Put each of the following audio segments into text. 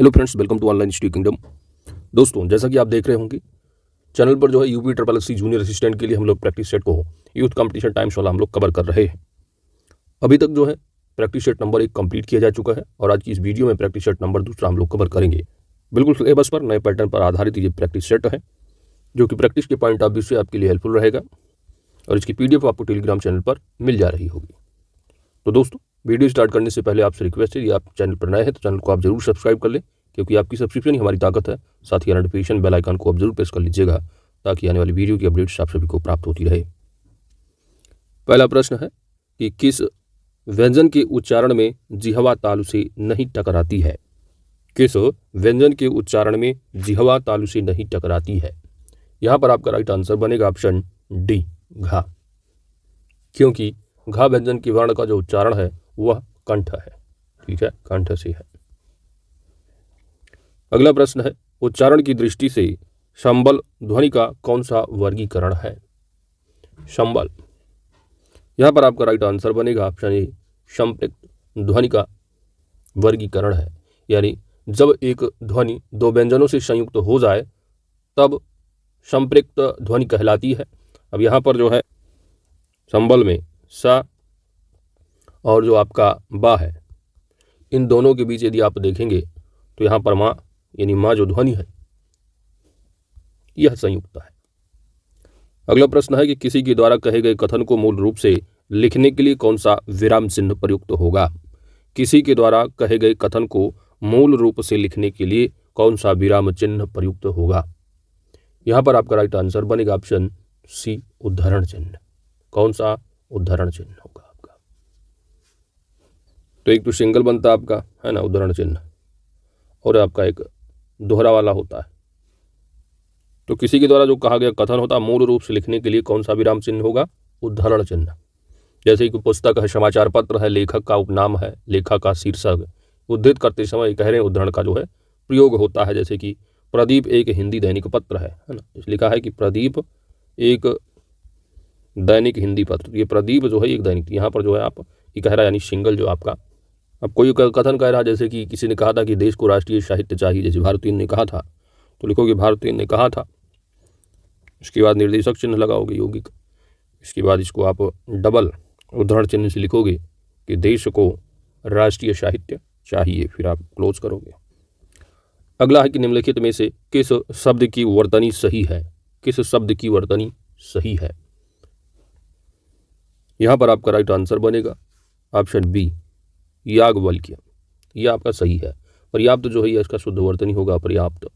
Hello friends, welcome to online study kingdom. दोस्तों, जैसा कि आप देख रहे होंगे चैनल पर जो है UP triple SC junior assistant के लिए हम लोग प्रैक्टिस सेट को यूथ कंपटीशन टाइम्स वाला हम लोग कवर कर रहे हैं। अभी तक जो है प्रैक्टिस सेट नंबर 1 कंप्लीट किया जा चुका है और आज की इस वीडियो में प्रैक्टिस सेट नंबर 2 हम लोग कवर करेंगे। बिल्कुल सिलेबस पर नए पैटर्न पर आधारित ये प्रैक्टिस सेट है जो कि प्रैक्टिस के पॉइंट ऑफ व्यू से आपके लिए हेल्पफुल रहेगा और इसकी PDF आपको टेलीग्राम चैनल पर मिल जा रही होगी। तो दोस्तों, वीडियो स्टार्ट करने से पहले आपसे रिक्वेस्ट है, यदि आप चैनल पर नए हैं तो चैनल को आप जरूर सब्सक्राइब कर लें, क्योंकि आपकी सब्सक्रिप्शन ही हमारी ताकत है। साथ ही नोटिफिकेशन बेल आइकन को आप जरूर प्रेस कर लीजिएगा ताकि आने वाली वीडियो की अपडेट्स आप सभी को प्राप्त होती रहे। पहला प्रश्न है कि किस व्यंजन के उच्चारण में जिह्वा तालु से नहीं टकराती है? किस व्यंजन के उच्चारण में जिह्वा तालु से नहीं टकराती है? यहाँ पर आपका राइट आंसर बनेगा ऑप्शन डी, घा, क्योंकि घा व्यंजन के वर्ण का जो उच्चारण है वह कंठ है। ठीक है, कंठ से है। अगला प्रश्न है, उच्चारण की दृष्टि से संबल ध्वनि का कौन सा वर्गीकरण है? संबल, यहाँ पर आपका राइट आंसर बनेगा ऑप्शन ए, संपृक्त ध्वनि का वर्गीकरण है। यानी जब एक ध्वनि दो व्यंजनों से संयुक्त हो जाए तब संपृक्त ध्वनि कहलाती है। अब यहाँ पर जो है संबल में सा और जो आपका बा है, इन दोनों के बीच यदि आप देखेंगे तो यहाँ पर माँ यानी माँ जो ध्वनि है यह संयुक्त है। अगला प्रश्न है कि किसी के द्वारा कहे गए कथन को मूल रूप से लिखने के लिए कौन सा विराम चिन्ह प्रयुक्त होगा? किसी के द्वारा कहे गए कथन को मूल रूप से लिखने के लिए कौन सा विराम चिन्ह प्रयुक्त होगा? यहाँ पर आपका राइट आंसर बनेगा ऑप्शन सी, उद्धरण चिन्ह। कौन सा उद्धरण चिन्ह होगा आपका? तो एक तो सिंगल बनता है आपका, है ना, उद्धरण चिन्ह, और आपका एक दोहरा वाला होता है। तो किसी के द्वारा जो कहा गया कथन होता है मूल रूप से लिखने के लिए कौन सा विराम चिन्ह होगा? उद्धरण चिन्ह। जैसे कि पुस्तक है, समाचार पत्र है, लेखक का उपनाम है, लेखक का शीर्षक, उद्धृत करते समय कह रहे हैं उद्धरण का जो है प्रयोग होता है। जैसे कि प्रदीप एक हिंदी दैनिक पत्र है ना, इसलिए लिखा है कि प्रदीप एक दैनिक हिंदी पत्र। ये प्रदीप जो है एक दैनिक, यहाँ पर जो है आप ये कह रहा है यानी सिंगल जो आपका। अब कोई कथन कह रहा है, जैसे कि किसी ने कहा था कि देश को राष्ट्रीय साहित्य चाहिए, जैसे भारतीय ने कहा था तो लिखोगे भारतीय ने कहा था, इसके बाद निर्देशक चिन्ह लगाओगे यौगिक, इसके बाद इसको आप डबल उद्धरण चिन्ह से लिखोगे कि देश को राष्ट्रीय साहित्य चाहिए, फिर आप क्लोज करोगे। अगला है कि निम्नलिखित में से किस शब्द की वर्तनी सही है? किस शब्द की वर्तनी सही है? यहाँ पर आपका राइट आंसर बनेगा ऑप्शन बी, याज्ञवल्क्य। यह आपका सही है। पर्याप्त जो है यह इसका शुद्ध वर्तनी होगा पर्याप्त।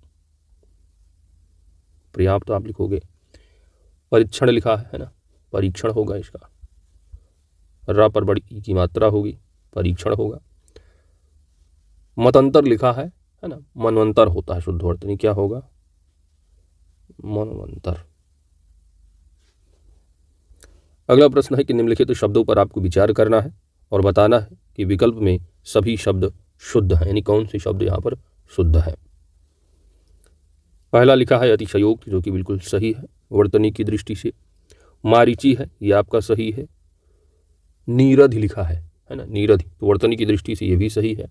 पर्याप्त आप लिखोगे। परीक्षण लिखा है ना, परीक्षण होगा इसका। रा पर बड़ी ई की मात्रा होगी, परीक्षण होगा। मतंतर लिखा है ना, मनवंतर होता है शुद्ध वर्तनी, क्या होगा? मनवंतर। अगला प्रश्न है कि निम्नलिखित शब्दों पर आपको विचार करना है और बताना है कि विकल्प में सभी शब्द शुद्ध हैं, यानी कौन से शब्द यहाँ पर शुद्ध है। पहला लिखा है अतिशयोक्त, जो कि बिल्कुल सही है वर्तनी की दृष्टि से। मारीची है, ये आपका सही है। नीरधि लिखा है ना, नीरधि, तो वर्तनी की दृष्टि से ये भी सही है।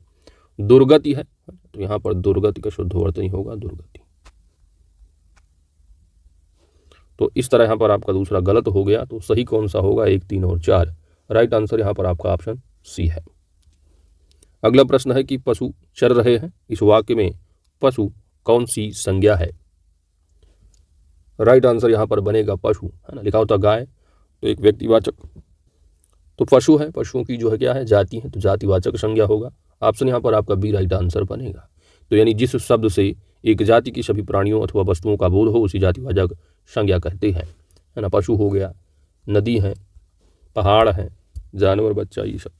दुर्गति है तो यहाँ पर दुर्गति का शुद्ध वर्तनी होगा दुर्गति। तो इस तरह यहाँ पर आपका दूसरा गलत हो गया, तो सही कौन सा होगा? 1, 3 और 4। राइट आंसर यहाँ पर आपका ऑप्शन सी है। अगला प्रश्न है कि पशु चर रहे हैं, इस वाक्य में पशु कौन सी संज्ञा है? राइट आंसर यहाँ पर बनेगा पशु, है ना, लिखा होता गाय तो एक व्यक्तिवाचक, तो पशु है, पशुओं की जो है क्या है? जाति है, तो जातिवाचक संज्ञा होगा। ऑप्शन यहाँ पर आपका बी राइट आंसर बनेगा। तो यानी जिस शब्द से एक जाति की सभी प्राणियों अथवा वस्तुओं का बोध हो उसी जातिवाचक संज्ञा कहते हैं, है ना। पशु हो गया, नदी है, पहाड़ है, जानवर, बच्चा, ये सब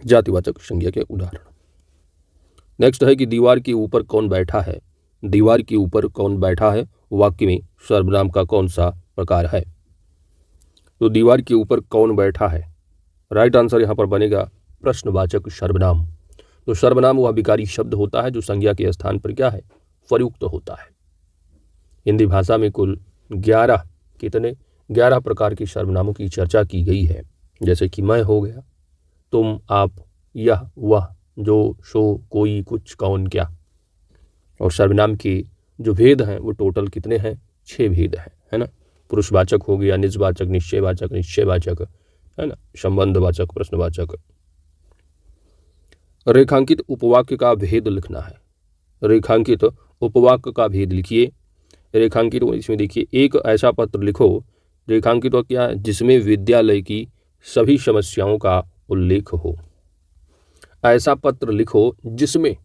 जातिवाचक संज्ञा के उदाहरण। नेक्स्ट है कि दीवार के ऊपर कौन बैठा है? दीवार के ऊपर कौन बैठा है वाक्य में सर्वनाम का कौन सा प्रकार है? तो दीवार के ऊपर कौन बैठा है, राइट आंसर यहाँ पर बनेगा प्रश्नवाचक सर्वनाम। तो सर्वनाम वह विकारी शब्द होता है जो संज्ञा के स्थान पर क्या है? प्रयुक्त होता है। हिंदी भाषा में कुल 11 प्रकार के सर्वनामों की चर्चा की गई है। जैसे कि मैं हो गया, तुम, आप, यह, वह, जो, सो, कोई, कुछ, कौन, क्या। और सर्वनाम के जो भेद हैं वो टोटल कितने हैं? 6 भेद हैं, है ना। पुरुषवाचक हो गया, निजवाचक, निश्चयवाचक, है ना, संबंधवाचक, प्रश्नवाचक। रेखांकित उपवाक्य का भेद लिखना है। रेखांकित उपवाक्य का भेद लिखिए। रेखांकित इसमें देखिए, एक ऐसा पत्र लिखो, रेखांकित क्या है? जिसमें विद्यालय की सभी समस्याओं का उल्लेख हो। ऐसा पत्र लिखो जिसमें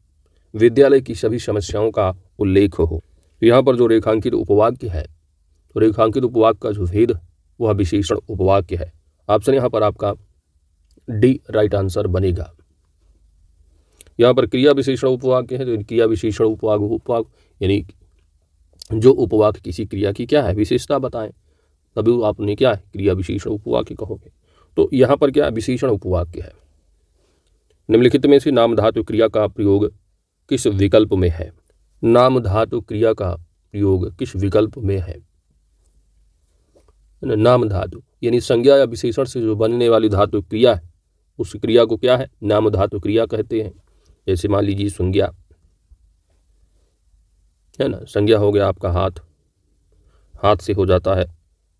विद्यालय की सभी समस्याओं का उल्लेख हो। यहाँ पर जो रेखांकित उपवाक्य है, तो रेखांकित उपवाक्य का जो भेद वह विशेषण उपवाक्य है। ऑप्शन यहाँ पर आपका डी राइट आंसर बनेगा। यहाँ पर क्रिया विशेषण उपवाक्य है, तो क्रिया विशेषण उपवाक्य यानी जो उपवाक्य किसी क्रिया की क्या है? विशेषता बताएं, तभी आपने क्या है? क्रिया विशेषण उपवाक्य कहोगे। तो यहाँ पर क्या विशेषण उपवाक्य है? निम्नलिखित में से नाम धातु क्रिया का प्रयोग किस विकल्प में है? नाम धातु क्रिया का प्रयोग किस विकल्प में है? नाम धातु यानी संज्ञा या विशेषण से जो बनने वाली धातु क्रिया है, उस क्रिया को क्या है? नाम धातु क्रिया कहते हैं। जैसे मान लीजिए संज्ञा, है ना, संज्ञा हो गया आपका हाथ, हाथ से हो जाता है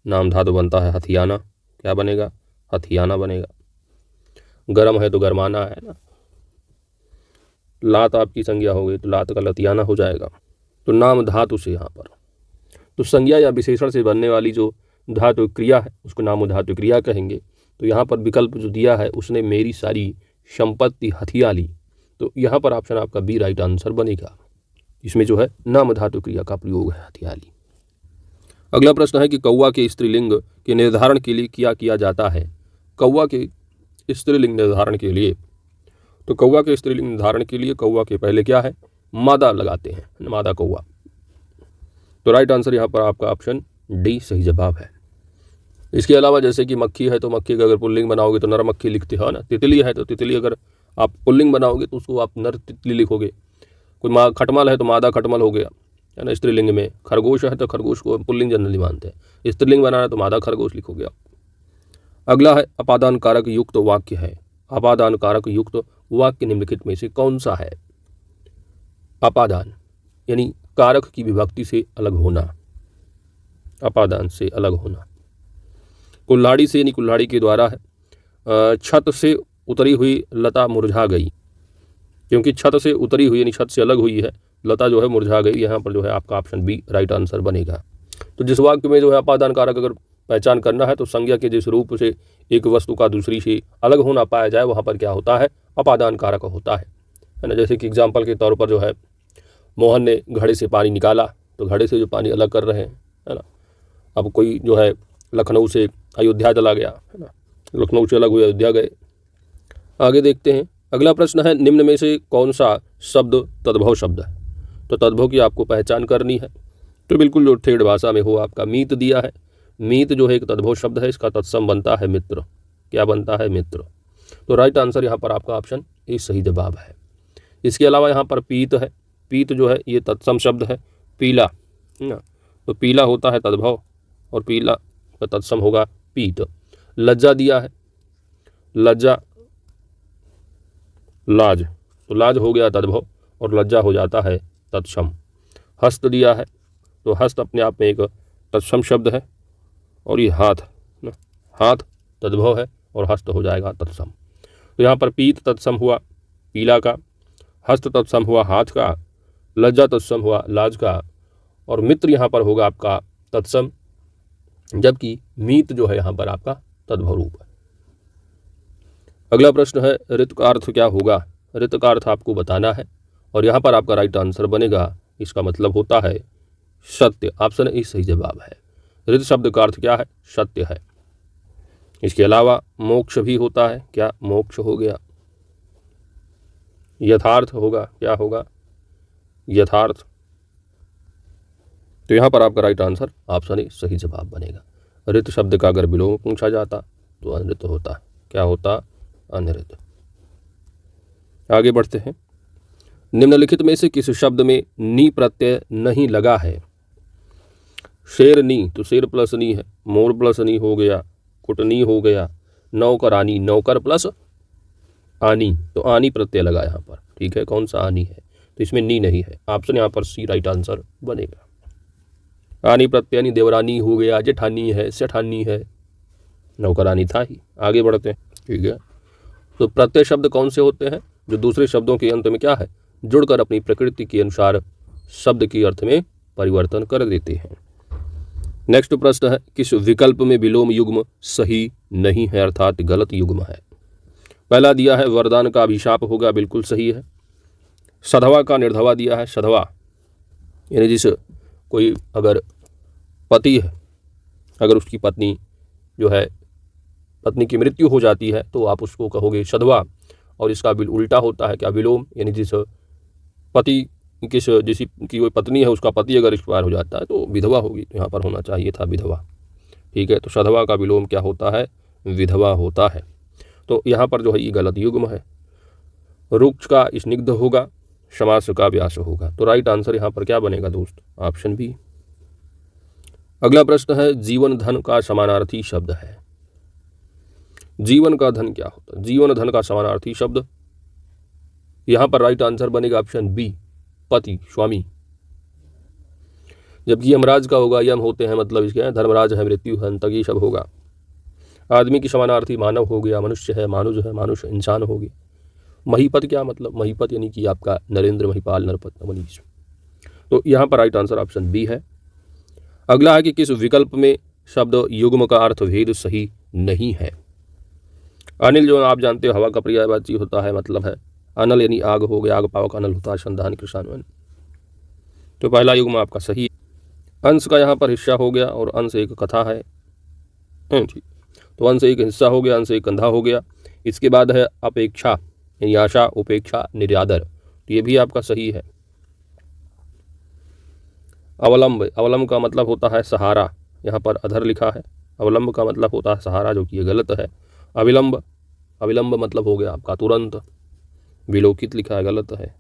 नाम धातु बनता है हथियाना, क्या बनेगा? हथियाना बनेगा। गरम है तो गरमाना, है ना। लात आपकी संज्ञा हो गई तो लात का लतियाना हो जाएगा। तो नाम धातु से यहाँ पर तो संज्ञा या विशेषण से बनने वाली जो धातु क्रिया है उसको नाम धातु क्रिया कहेंगे। तो यहाँ पर विकल्प जो दिया है उसने मेरी सारी संपत्ति हथिया ली, तो यहाँ पर ऑप्शन आपका बी राइट आंसर बनेगा। इसमें जो है नाम धातु क्रिया का प्रयोग है हथिया ली। अगला प्रश्न है कि कौवा के स्त्रीलिंग के निर्धारण के लिए क्या किया जाता है? कौवा के स्त्रीलिंग निर्धारण के लिए, तो कौवा के स्त्रीलिंग निर्धारण के लिए कौवा के पहले क्या है? मादा लगाते हैं, मादा कौवा। तो राइट आंसर यहाँ पर आपका ऑप्शन डी सही जवाब है। इसके अलावा जैसे कि मक्खी है तो मक्खी का अगर पुल्लिंग बनाओगे तो नर मक्खी लिखते हो ना। तितली है तो तितली अगर आप पुल्लिंग बनाओगे तो उसको आप नर तितली लिखोगे। कोई खटमल है तो मादा खटमल हो गया, है ना, स्त्रीलिंग में। खरगोश है तो खरगोश को पुल्लिंग जनरली मानते हैं। स्त्रीलिंग बनाना है तो मादा खरगोश लिखोगे आप। अगला है अपादान कारक युक्त वाक्य है। अपादान कारक युक्त वाक्य निम्नलिखित में से कौन सा है? अपादान यानी कारक की विभक्ति से अलग होना, अपादान से अलग होना। कुल्हाड़ी से यानी कुल्हाड़ी के द्वारा है। छत से उतरी हुई लता मुरझा गई, क्योंकि छत से उतरी हुई यानी छत से अलग हुई है, लता जो है मुरझा गई। यहाँ पर जो है आपका ऑप्शन बी राइट आंसर बनेगा। तो जिस वाक्य में जो है अपादान कारक अगर पहचान करना है तो संज्ञा के जिस रूप से एक वस्तु का दूसरी से अलग होना पाया जाए वहाँ पर क्या होता है? अपादान कारक होता है ना। जैसे कि एग्जाम्पल के तौर पर जो है मोहन ने घड़े से पानी निकाला, तो घड़े से जो पानी अलग कर रहे हैं, है ना। अब कोई जो है लखनऊ से अयोध्या चला गया, है ना, लखनऊ से अलग हुए अयोध्या गए। आगे देखते हैं। अगला प्रश्न है निम्न में से कौन सा शब्द तद्भव शब्द है? तो तद्भव की आपको पहचान करनी है। तो बिल्कुल जो ठेठ भाषा में हो आपका मीत दिया है। मीत जो है एक तद्भव शब्द है, इसका तत्सम बनता है मित्र। क्या बनता है? मित्र। तो राइट आंसर यहाँ पर आपका ऑप्शन ए सही जवाब है। इसके अलावा यहाँ पर पीत है। पीत जो है ये तत्सम शब्द है। पीला, है ना, तो पीला होता है तद्भव और पीला का तत्सम होगा पीत। लज्जा दिया है, लज्जा लाज, तो लाज हो गया तद्भव और लज्जा हो जाता है तत्सम। हस्त दिया है, तो हस्त अपने आप में एक तत्सम शब्द है। और ये हाथ, हाथ तद्भव है और हस्त हो जाएगा तत्सम। तो यहाँ पर पीत तत्सम हुआ पीला का, हस्त तत्सम हुआ हाथ का, लज्जा तत्सम हुआ लाज का, और मित्र यहाँ पर होगा आपका तत्सम, जबकि मीत जो है यहाँ पर आपका तद्भव रूप है। अगला प्रश्न है ऋत का अर्थ क्या होगा? ऋत का अर्थ आपको बताना है और यहाँ पर आपका राइट आंसर बनेगा, इसका मतलब होता है सत्य। ऑप्शन ए सही जवाब है। ऋत शब्द का अर्थ क्या है? सत्य है। इसके अलावा मोक्ष भी होता है। क्या? मोक्ष हो गया। यथार्थ होगा, क्या होगा? यथार्थ। तो यहाँ पर आपका राइट आंसर ऑप्शन ए सही जवाब बनेगा। ऋत शब्द का अगर विलोम पूछा जाता तो अनृत होता। क्या होता? अनृत। आगे बढ़ते हैं। निम्नलिखित में से किस शब्द में नी प्रत्यय नहीं लगा है? शेरनी, तो शेर प्लस नी है। मोर प्लस नी हो गया। कुटनी हो गया। नौकरानी, नौकर प्लस आनी, तो आनी प्रत्यय लगा यहाँ पर। ठीक है, कौन सा आनी है? तो इसमें नी नहीं है। ऑप्शन यहाँ पर सी राइट आंसर बनेगा। आनी प्रत्यय देवरानी हो गया, जेठानी है, सेठानी है, नौकरानी था ही। आगे बढ़ते हैं, ठीक है। तो प्रत्यय शब्द कौन से होते हैं? जो दूसरे शब्दों के अंत में क्या है, जुड़कर अपनी प्रकृति के अनुसार शब्द के अर्थ में परिवर्तन कर देते हैं। नेक्स्ट प्रश्न है, किस विकल्प में विलोम युग्म सही नहीं है अर्थात गलत युग्म है? पहला दिया है वरदान का अभिशाप होगा, बिल्कुल सही है। सधवा का निर्धवा दिया है। सधवा यानी जिस कोई अगर पति है, अगर उसकी पत्नी जो है, पत्नी की मृत्यु हो जाती है तो आप उसको कहोगे सधवा, और इसका बिल उल्टा होता है क्या, विलोम, यानी जिस पति जिसकी कोई पत्नी है उसका पति अगर एक्सपायर हो जाता है तो विधवा होगी, तो यहाँ पर होना चाहिए था विधवा, ठीक है। तो सधवा का विलोम क्या होता है, विधवा होता है। तो यहाँ पर जो है ये गलत युग्म है। रुक्ष का स्निग्ध होगा, समास का व्यास होगा। तो राइट आंसर यहाँ पर क्या बनेगा दोस्त, ऑप्शन बी। अगला प्रश्न है, जीवन धन का समानार्थी शब्द है। जीवन का धन क्या होता है? जीवन धन का समानार्थी शब्द यहाँ पर राइट आंसर बनेगा ऑप्शन बी, पति, स्वामी। जबकि यमराज का होगा, यम होते हैं मतलब इसके धर्मराज है, मृत्यु है, अंतक, ये सब होगा। आदमी की समानार्थी मानव हो गया, मनुष्य है, मानुष है, मानुष इंसान हो गया। महीपत क्या मतलब, महीपत यानी कि आपका नरेंद्र, महीपाल, नरपत, मनीष। तो यहाँ पर राइट आंसर ऑप्शन बी है। अगला है कि किस विकल्प में शब्द युग्म का अर्थ भेद सही नहीं है? अनिल जो आप जानते हो हवा का पर्यायवाची होता है, मतलब है अनल यानी आग हो गया, आग पावक अनल होता है, संधान कृषान्वयन। तो पहला युग्म आपका सही है। अंश का यहाँ पर हिस्सा हो गया, और अंश एक कथा है, ठीक। तो अंश एक हिस्सा हो गया, अंश एक कंधा हो गया। इसके बाद है अपेक्षा यानी आशा, उपेक्षा, निर्यादर, तो ये भी आपका सही है। अवलंब, अवलंब का मतलब होता है सहारा, यहाँ पर अधर लिखा है। अवलंब का मतलब होता है सहारा, जो कि ये गलत है। अविलंब, अविलंब मतलब हो गया आपका तुरंत। विलोकित लिखा है, गलत है,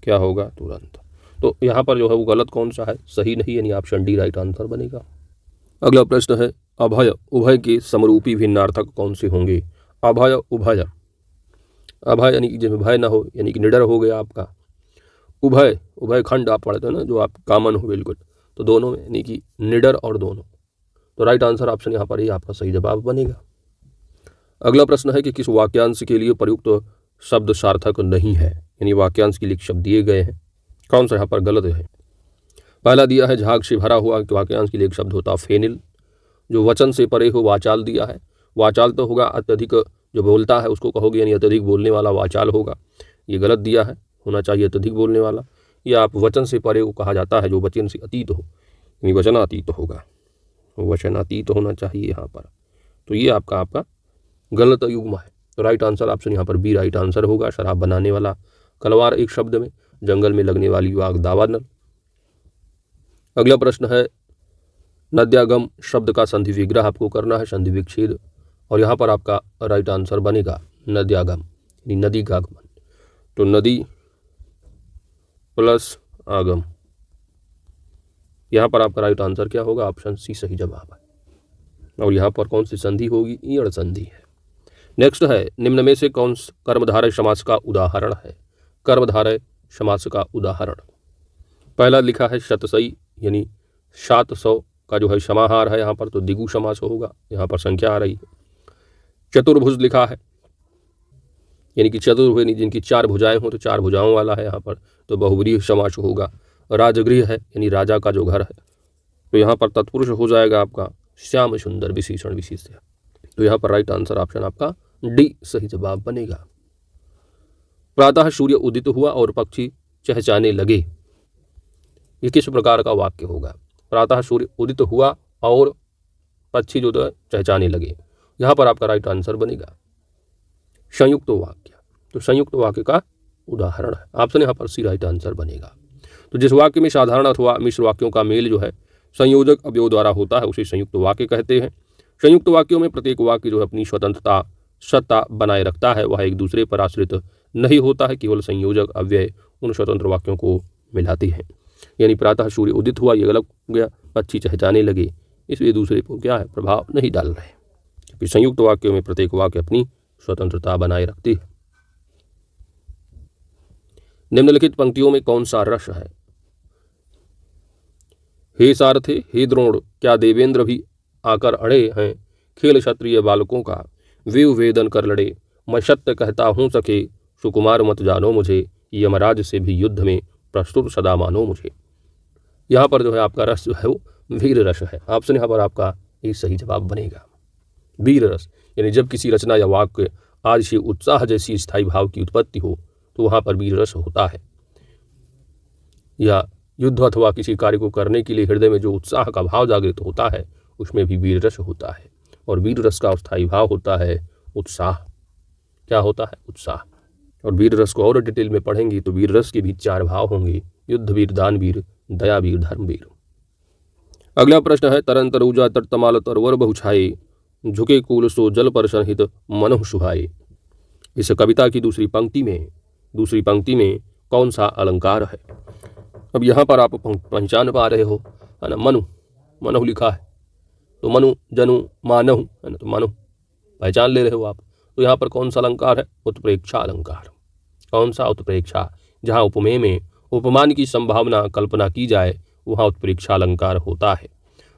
क्या होगा, तुरंत। तो यहाँ पर जो है वो गलत कौन सा है, सही नहीं, यानी ऑप्शन डी राइट आंसर बनेगा। अगला प्रश्न है, अभय उभय के समरूपी भिन्नार्थक कौन से होंगे? अभय उभय, अभय यानी कि जिसमें भय ना हो, यानी कि निडर हो गया आपका। उभय, उभय खंड आप पढ़ते हो ना, जो आप कॉमन हो बिल्कुल, तो दोनों में यानी कि निडर और दोनों। तो राइट आंसर ऑप्शन यहाँ पर ही आपका सही जवाब बनेगा। अगला प्रश्न है कि किस वाक्यांश के लिए प्रयुक्त शब्द सार्थक नहीं है, यानी वाक्यांश के लिए शब्द दिए गए हैं, कौन सा यहाँ पर गलत है? पहला दिया है झाग से भरा हुआ, वाक्यांश के लिए एक शब्द होता फेनिल। जो वचन से परे हो, वाचाल दिया है। वाचाल तो होगा अत्यधिक जो बोलता है उसको कहोगे, यानी अत्यधिक बोलने वाला वाचाल होगा, ये गलत दिया है, होना चाहिए अत्यधिक बोलने वाला। या आप वचन से परे को कहा जाता है जो वचन से अतीत हो, यानी वचनातीत होगा, वचनातीत होना चाहिए यहाँ पर। तो ये आपका गलत युग्म है। तो राइट आंसर ऑप्शन यहाँ पर बी राइट आंसर होगा। शराब बनाने वाला, कलवार एक शब्द में, जंगल में लगने वाली आग दावानल। अगला प्रश्न है, नद्यागम शब्द का संधि विग्रह आपको करना है, संधि विच्छेद, और यहाँ पर आपका राइट आंसर बनेगा नद्यागम यानी नदी का आगमन। तो नदी प्लस आगम, यहाँ पर आपका राइट आंसर क्या होगा, ऑप्शन सी सही जवाब है। और यहाँ पर कौन सी संधि होगी, ईण संधि है। नेक्स्ट है, निम्न में से कौन कर्मधारय समास का उदाहरण है? कर्मधारय समास का उदाहरण, पहला लिखा है शतसई, यानी 700 का जो है समाहार है यहाँ पर, तो द्विगु समास होगा, यहाँ पर संख्या आ रही है। चतुर्भुज लिखा है, यानी कि चतुर्भुज जिनकी 4 भुजाएं हो, तो 4 भुजाओं वाला है यहाँ पर, तो बहुव्रीहि समास होगा। राजगृह है, यानी राजा का जो घर है, तो यहाँ पर तत्पुरुष हो जाएगा आपका श्याम सुंदर विशेषण विशेष। तो यहाँ पर राइट आंसर ऑप्शन आपका डी सही जवाब बनेगा। प्रातः सूर्य उदित हुआ और पक्षी चहचहाने लगे, ये किस प्रकार का वाक्य होगा? प्रातः सूर्य उदित हुआ और पक्षी जो है चहचहाने लगे, यहाँ पर आपका राइट आंसर बनेगा संयुक्त वाक्य। तो संयुक्त वाक्य का उदाहरण है, ऑप्शन यहाँ पर सी राइट आंसर बनेगा। तो जिस वाक्य में साधारण अथवा मिश्र वाक्यों का मेल जो है संयोजक अवयव द्वारा होता है उसे संयुक्त वाक्य कहते हैं। संयुक्त वाक्यों में प्रत्येक वाक्य जो है अपनी स्वतंत्रता सत्ता बनाए रखता है, वह एक दूसरे पर आश्रित नहीं होता है, केवल संयोजक अव्यय उन स्वतंत्र वाक्यों को मिलाती हैं। यानी प्रातः सूर्य उदित हुआ, ये गलत हो गया, पक्षी चहचहाने लगे, इसलिए दूसरे पर क्या है, प्रभाव नहीं डाल रहे। क्योंकि संयुक्त वाक्यों में प्रत्येक वाक्य अपनी स्वतंत्रता बनाए रखती है। निम्नलिखित पंक्तियों में कौन सा रस है? हे सारथे हे द्रोण, क्या देवेंद्र भी आकर अड़े हैं? खेल क्षत्रिय बालकों का विवेदन कर लड़े। मैं सत्य कहता हूँ सके, सुकुमार मत जानो मुझे। यमराज से भी युद्ध में प्रस्तुत सदा मानो मुझे। यहाँ पर जो है आपका रस जो है वो वीर रस है। ऑप्शन यहाँ पर आपका ये सही जवाब बनेगा। वीर रस यानी जब किसी रचना या वाक्य आज से उत्साह जैसी स्थायी भाव की उत्पत्ति हो तो वहाँ पर वीर रस होता है। या युद्ध अथवा किसी कार्य को करने के लिए हृदय में जो उत्साह का भाव जागृत होता है उसमें भी वीर रस होता है। और वीर रस का स्थायी भाव होता है उत्साह। क्या होता है? उत्साह। और वीर रस को और डिटेल में पढ़ेंगे तो वीर रस के भी 4 भाव होंगे: युद्ध वीर, दान वीर, दया वीर, धर्म वीर। अगला प्रश्न है, तरन तरुजा तट तमाल तरवर बहुछाए, झुके कूल सो जल पर संहित मनहु सुहाए। इस कविता की दूसरी पंक्ति में कौन सा अलंकार है? अब यहाँ पर आप पहचान पा रहे हो, है ना, मनु लिखा है तो मनु जनु मानहु, है ना, तो मनु पहचान ले रहे हो आप। तो यहाँ पर कौन सा अलंकार है? उत्प्रेक्षा अलंकार। कौन सा? उत्प्रेक्षा। जहाँ उपमेय में उपमान की संभावना कल्पना की जाए वहाँ उत्प्रेक्षा अलंकार होता है।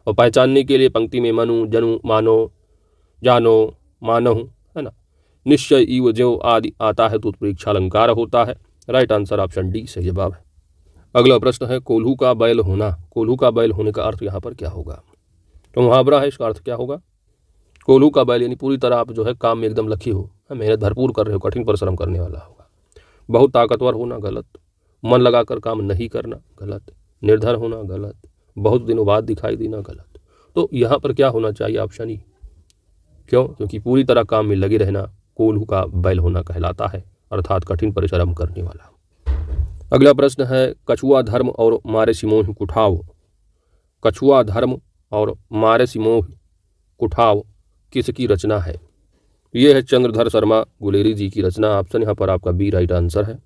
और पहचानने के लिए पंक्ति में मनु जनु मानो जानो मानहु, है ना, निश्चय इव जो आदि आता है तो उत्प्रेक्षा अलंकार होता है। राइट आंसर ऑप्शन डी सही जवाब है। अगला प्रश्न है, कोल्हू का बैल होना। कोल्हू का बैल होने का अर्थ यहाँ पर क्या होगा? तो मुहावरा है, इसका अर्थ क्या होगा? कोल्हू का बैल यानी पूरी तरह आप जो है काम में एकदम लखी हो, मेहनत भरपूर कर रहे हो, कठिन परिश्रम करने वाला होगा। बहुत ताकतवर होना, गलत। मन लगाकर काम नहीं करना, गलत। निर्धर होना, गलत। बहुत दिनों बाद दिखाई देना, गलत। तो यहाँ पर क्या होना चाहिए? Option E. क्यों? क्योंकि पूरी तरह काम में लगे रहना कोल्हू का बैल होना कहलाता है, अर्थात कठिन परिश्रम करने वाला। अगला प्रश्न है, कछुआ धर्म और मारे सिमोह कुठाव। कछुआ धर्म और मारे सिमोह कुठाव किसकी रचना है? ये है चंद्रधर शर्मा गुलेरी जी की रचना। ऑप्शन यहाँ पर आपका बी राइट आंसर है।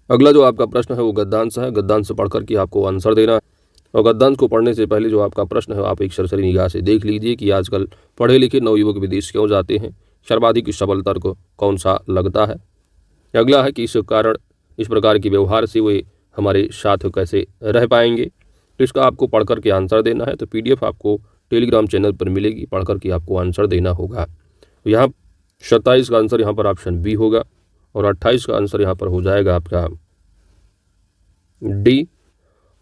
अगला जो आपका प्रश्न है वो गद्यांश है। गद्यांश पढ़ करके आपको आंसर देना है। और गद्यांश को पढ़ने से पहले जो आपका प्रश्न है आप एक सरसरी निगाह से देख लीजिए कि आजकल पढ़े लिखे नवयुवक विदेश क्यों जाते हैं। सर्वाधिक सबल तर्क कौन सा लगता है? अगला है कि इस कारण इस प्रकार के व्यवहार से वे हमारे साथ कैसे रह पाएंगे। तो इसका आपको पढ़ करके आंसर देना है। तो PDF आपको टेलीग्राम चैनल पर मिलेगी, पढ़ करके आपको आंसर देना होगा। तो यहाँ 27 का आंसर यहाँ पर ऑप्शन बी होगा और 28 का आंसर यहाँ पर हो जाएगा आपका डी।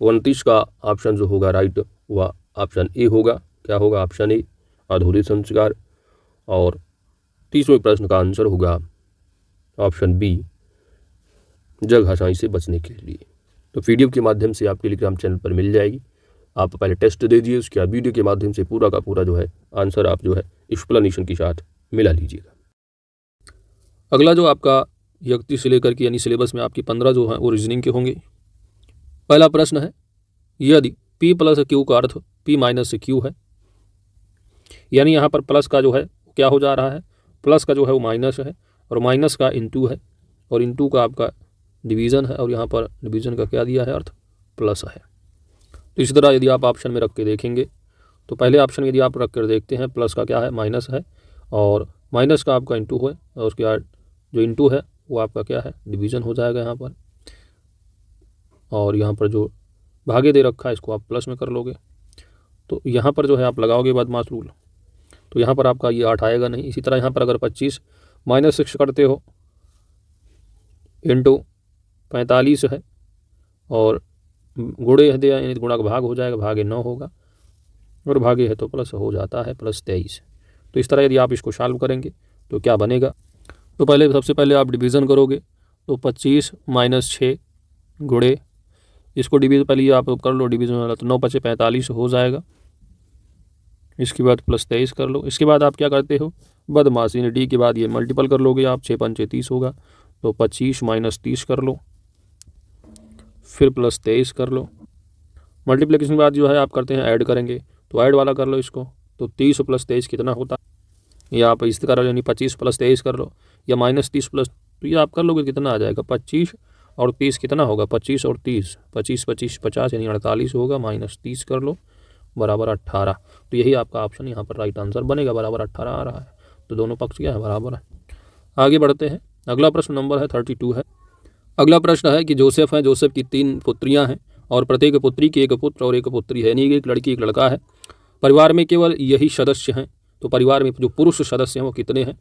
29 का ऑप्शन जो होगा राइट वह ऑप्शन ए होगा। क्या होगा? ऑप्शन ए, अधूरे संस्कार। और 30वें प्रश्न का आंसर होगा ऑप्शन बी, जग हंसाई से बचने के लिए। तो PDF के माध्यम से आप टेलीग्राम चैनल पर मिल जाएगी। आप पहले टेस्ट दे दीजिए, उसके बाद वीडियो के माध्यम से पूरा का पूरा जो है आंसर आप जो है एक्सप्लेनेशन के साथ मिला लीजिएगा। अगला जो आपका 31 से लेकर के यानी सिलेबस में आपकी 15 जो है वो रीजनिंग के होंगे। पहला प्रश्न है, यदि P प्लस Q का अर्थ P माइनस Q है, यानी यहाँ पर प्लस का जो है क्या हो जा रहा है? प्लस का जो है वो माइनस है और माइनस का इनटू है और इनटू का आपका डिवीज़न है और यहाँ पर डिवीज़न का क्या दिया है? अर्थ प्लस है। तो इसी तरह यदि आप ऑप्शन में रख के देखेंगे तो पहले ऑप्शन में यदि आप रख कर देखते हैं प्लस का क्या है? माइनस है और माइनस का आपका इनटू है और उसके बाद जो इनटू है वो आपका क्या है? डिवीज़न हो जाएगा यहाँ पर। और यहाँ पर जो भागे दे रखा है इसको आप प्लस में कर लोगे। तो यहाँ पर जो है आप लगाओगे बदमाश रूल, तो यहाँ पर आपका ये 8 आएगा नहीं। इसी तरह यहाँ पर अगर 25 माइनस 6 करते हो इंटू 45 है और गुणे है दिया यानी गुणा का भाग हो जाएगा, भागे 9 होगा और भागे है तो प्लस हो जाता है प्लस 23। तो इस तरह यदि आप इसको सॉल्व करेंगे तो क्या बनेगा? तो पहले सबसे पहले आप डिवीज़न करोगे तो 25 माइनस 6 गुणे इसको डिवीज़न पहले आप कर लो डिवीज़न वाला, तो 9 × 5 = 45 हो जाएगा। इसके बाद प्लस 23 कर लो। इसके बाद आप क्या करते हो? बदमाशी ने डी के बाद ये मल्टीपल कर लोगे आप, 6 × 5 = 30 होगा। तो 25 माइनस 30 कर लो, फिर प्लस 23 कर लो। मल्टीप्लिकेशन के बाद जो है आप करते हैं ऐड करेंगे, तो ऐड वाला कर लो इसको। तो 30 + 23 कितना होता है? या आप इस तरह यानी 25 + 23 कर लो या माइनस 30 प्लस, तो ये आप कर लोगे कितना आ जाएगा? 25 और 30 कितना होगा? 25 और 30, 25 × 25 = 50 यानी 48 होगा। माइनस 30 कर लो बराबर 18। तो यही आपका ऑप्शन यहाँ पर राइट आंसर बनेगा, बराबर 18 आ रहा है। तो दोनों पक्ष क्या है? बराबर है। आगे बढ़ते हैं। अगला प्रश्न नंबर है 32 है, अगला प्रश्न है कि जोसेफ है, जोसेफ की 3 पुत्रियां हैं और प्रत्येक पुत्री की एक पुत्र और एक पुत्री है, यानी एक लड़की एक लड़का है। परिवार में केवल यही सदस्य हैं, तो परिवार में जो पुरुष सदस्य हैं वो कितने हैं?